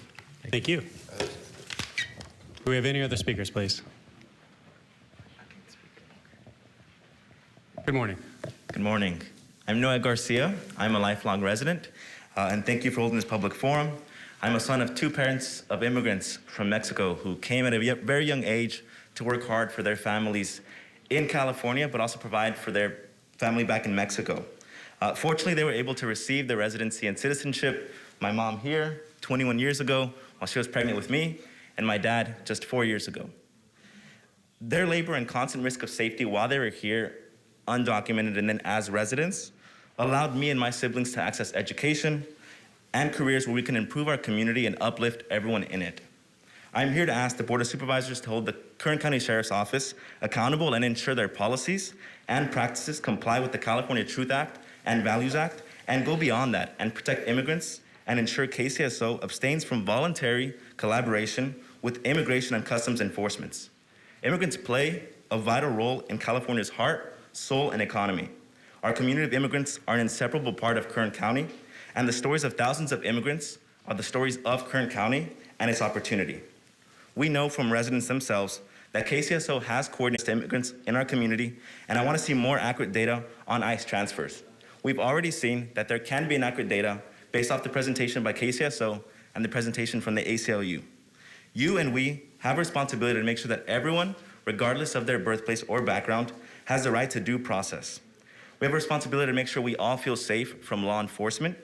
Thank you. Do we have any other speakers, please? Good morning. Good morning. I'm Noah Garcia. I'm a lifelong resident, and thank you for holding this public forum. I'm a son of two parents of immigrants from Mexico who came at a very young age to work hard for their families in California, but also provide for their family back in Mexico. Fortunately, they were able to receive their residency and citizenship. My mom here 21 years ago while she was pregnant with me, and my dad just 4 years ago. Their labor and constant risk of safety while they were here, undocumented and then as residents, allowed me and my siblings to access education and careers where we can improve our community and uplift everyone in it. I'm here to ask the Board of Supervisors to hold the Kern County Sheriff's Office accountable and ensure their policies and practices comply with the California Truth Act and Values Act and go beyond that and protect immigrants and ensure KCSO abstains from voluntary collaboration with immigration and customs enforcements. Immigrants play a vital role in California's heart, soul, and economy. Our community of immigrants are an inseparable part of Kern County, and the stories of thousands of immigrants are the stories of Kern County and its opportunity. We know from residents themselves that KCSO has coordinated immigrants in our community, and I want to see more accurate data on ICE transfers. We've already seen that there can be inaccurate data based off the presentation by KCSO and the presentation from the ACLU. You and we have a responsibility to make sure that everyone, regardless of their birthplace or background, has the right to due process. We have a responsibility to make sure we all feel safe from law enforcement,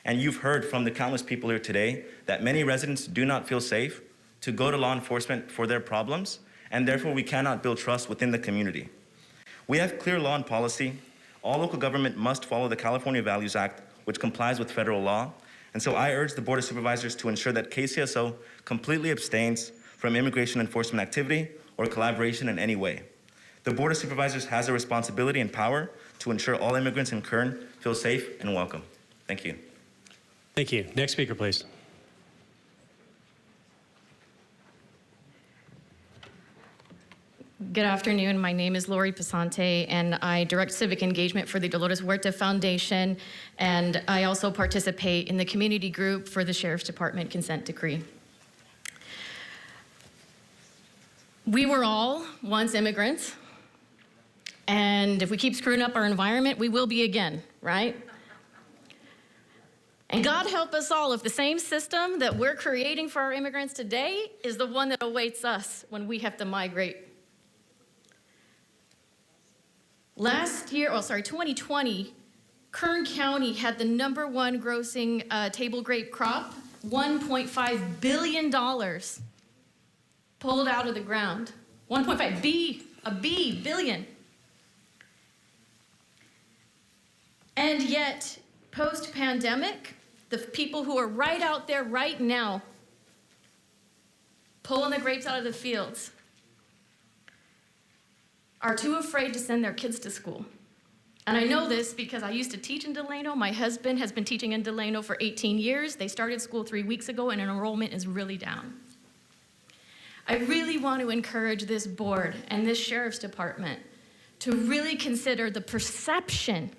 and you've heard from the countless people here today that many residents do not feel safe to go to law enforcement for their problems, and therefore we cannot build trust within the community. We have clear law and policy. All local government must follow the California Values Act, which complies with federal law. And so I urge the Board of Supervisors to ensure that KCSO completely abstains from immigration enforcement activity or collaboration in any way. The Board of Supervisors has a responsibility and power to ensure all immigrants in Kern feel safe and welcome. Thank you. Thank you. Next speaker, please. Good afternoon. My name is Lori Pasante, and I direct civic engagement for the Dolores Huerta Foundation, and I also participate in the community group for the Sheriff's Department consent decree. We were all once immigrants, and if we keep screwing up our environment, we will be again, right? And God help us all if the same system that we're creating for our immigrants today is the one that awaits us when we have to migrate. Last year, 2020, Kern County had the #1 grossing table grape crop, $1.5 billion pulled out of the ground. 1.5 billion. And yet, post-pandemic, the people who are right out there right now, pulling the grapes out of the fields, are too afraid to send their kids to school. And I know this because I used to teach in Delano. My husband has been teaching in Delano for 18 years. They started school 3 weeks ago, and enrollment is really down. I really want to encourage this board and this sheriff's department to really consider the perception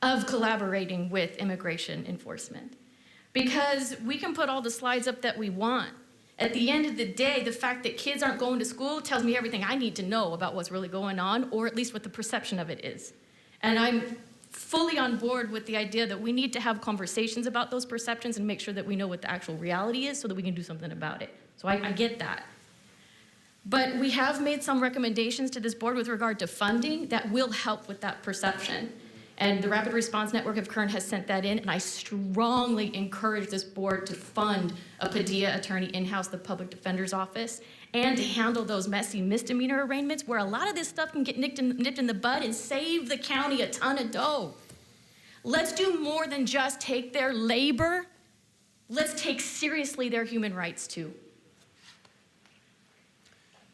of collaborating with immigration enforcement. Because we can put all the slides up that we want. At the end of the day, the fact that kids aren't going to school tells me everything I need to know about what's really going on, or at least what the perception of it is. And I'm fully on board with the idea that we need to have conversations about those perceptions and make sure that we know what the actual reality is so that we can do something about it. So I get that. But we have made some recommendations to this board with regard to funding that will help with that perception. And the Rapid Response Network of Kern has sent that in, and I strongly encourage this board to fund a Padilla attorney in-house, the public defender's office, and to handle those messy misdemeanor arraignments where a lot of this stuff can get nipped in the bud and save the county a ton of dough. Let's do more than just take their labor. Let's take seriously their human rights too.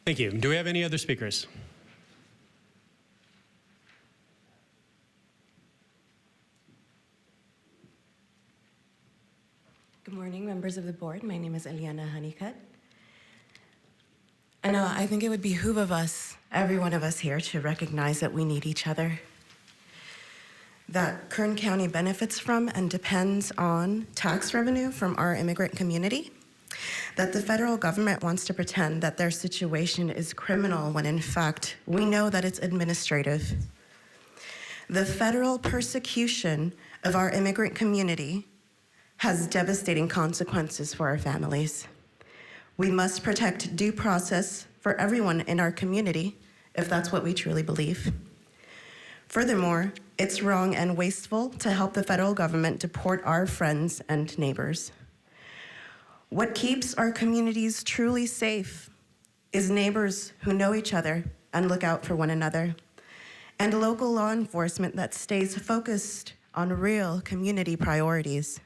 Thank you. Do we have any other speakers? Good morning, members of the board. My name is Eliana Honeycutt. And I think it would behoove of us, every one of us here, to recognize that we need each other. That Kern County benefits from and depends on tax revenue from our immigrant community. That the federal government wants to pretend that their situation is criminal when in fact we know that it's administrative. The federal persecution of our immigrant community has devastating consequences for our families. We must protect due process for everyone in our community if that's what we truly believe. Furthermore, it's wrong and wasteful to help the federal government deport our friends and neighbors. What keeps our communities truly safe is neighbors who know each other and look out for one another, and local law enforcement that stays focused on real community priorities.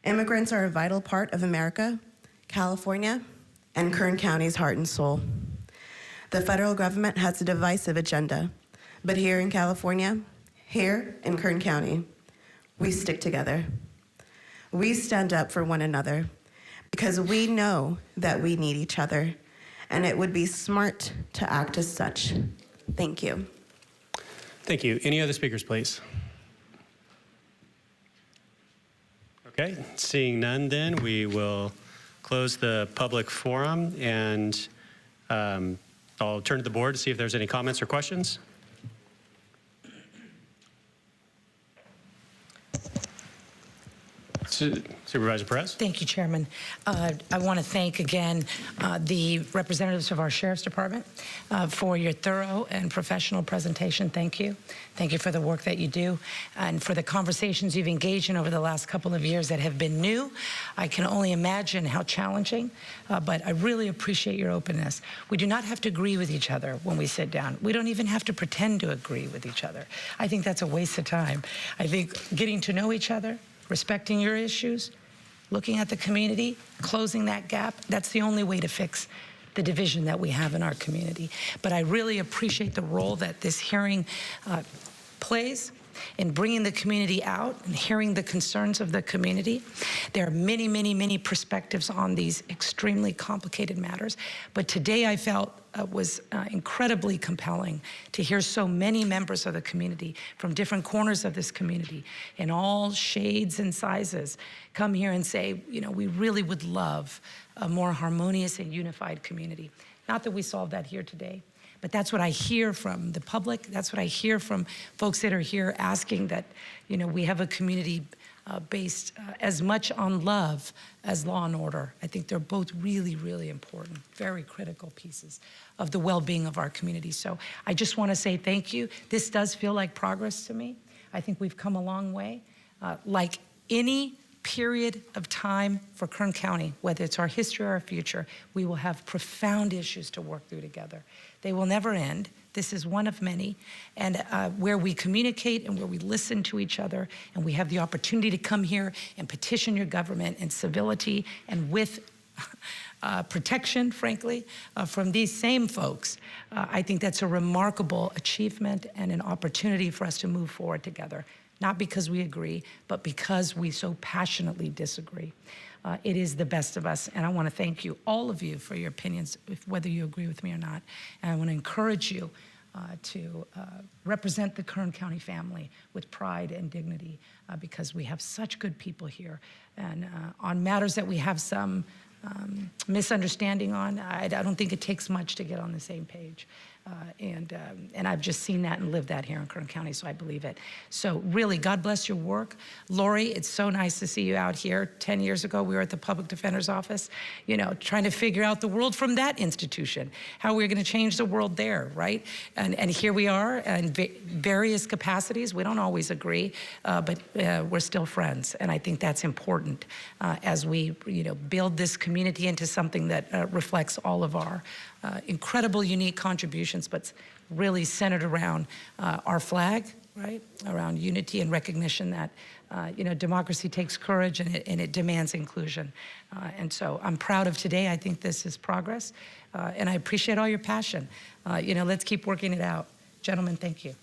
Immigrants are a vital part of America, California, and Kern County's heart and soul. The federal government has a divisive agenda, but here in California, here in Kern County, we stick together. We stand up for one another because we know that we need each other, and it would be smart to act as such. Thank you. Thank you. Any other speakers, please? Okay, seeing none then, we will close the public forum, and I'll turn to the board to see if there's any comments or questions. Supervisor Perez. Thank you, Chairman. I want to thank again the representatives of our Sheriff's Department for your thorough and professional presentation. Thank you. Thank you for the work that you do and for the conversations you've engaged in over the last couple of years that have been new. I can only imagine how challenging, but I really appreciate your openness. We do not have to agree with each other when we sit down. We don't even have to pretend to agree with each other. I think that's a waste of time. I think getting to know each other, respecting your issues, looking at the community, closing that gap, that's the only way to fix the division that we have in our community. But I really appreciate the role that this hearing plays in bringing the community out and hearing the concerns of the community. There are many, many, many perspectives on these extremely complicated matters, but today I felt was incredibly compelling to hear so many members of the community from different corners of this community in all shades and sizes come here and say, you know, we really would love a more harmonious and unified community. Not that we solved that here today, but that's what I hear from the public. That's what I hear from folks that are here asking that, you know, we have a community based as much on love as law and order. I think they're both really, really important, very critical pieces of the well-being of our community. So I just want to say thank you. This does feel like progress to me. I think we've come a long way. Like any period of time for Kern County, whether it's our history or our future, we will have profound issues to work through together. They will never end. This is one of many. And where we communicate and where we listen to each other and we have the opportunity to come here and petition your government in civility and with protection, frankly, from these same folks, I think that's a remarkable achievement and an opportunity for us to move forward together. Not because we agree, but because we so passionately disagree. It is the best of us, and I want to thank you, all of you, for your opinions, whether you agree with me or not. And I want to encourage you to represent the Kern County family with pride and dignity because we have such good people here. And on matters that we have some misunderstanding on, I don't think it takes much to get on the same page. And I've just seen that and lived that here in Kern County, so I believe it. So really, God bless your work. Lori, it's so nice to see you out here. 10 years ago, we were at the Public Defender's Office, you know, trying to figure out the world from that institution, how we're going to change the world there, right? And here we are in various capacities. We don't always agree, but we're still friends, and I think that's important as we, you know, build this community into something that reflects all of our incredible, unique contributions, but really centered around our flag, right? Around unity and recognition that, you know, democracy takes courage and it demands inclusion. And so I'm proud of today. I think this is progress. And I appreciate all your passion. You know, let's keep working it out. Gentlemen, thank you.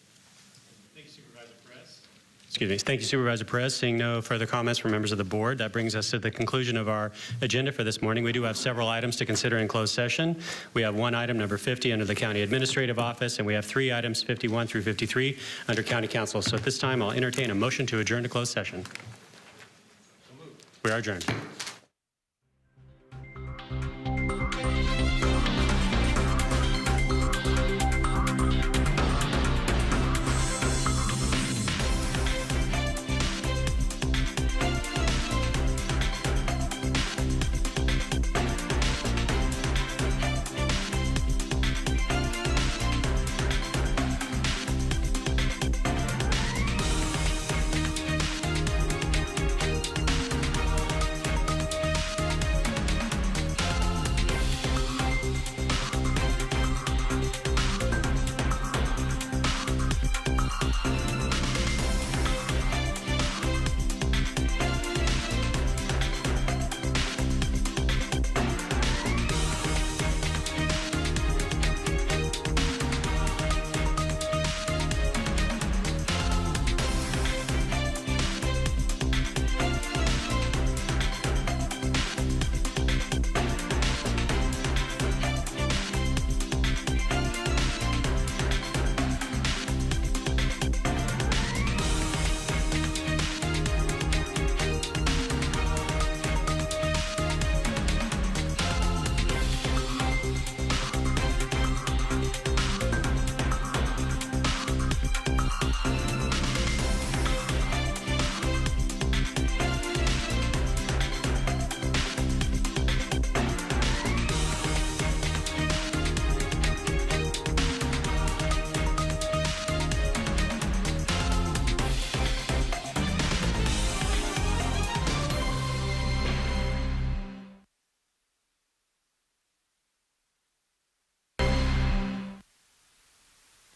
Excuse me. Thank you, Supervisor Perez. Seeing no further comments from members of the board, that brings us to the conclusion of our agenda for this morning. We do have several items to consider in closed session. We have one item, number 50, under the County Administrative Office, and we have 3 items, 51 through 53, under County Council. So at this time, I'll entertain a motion to adjourn to closed session. We are adjourned.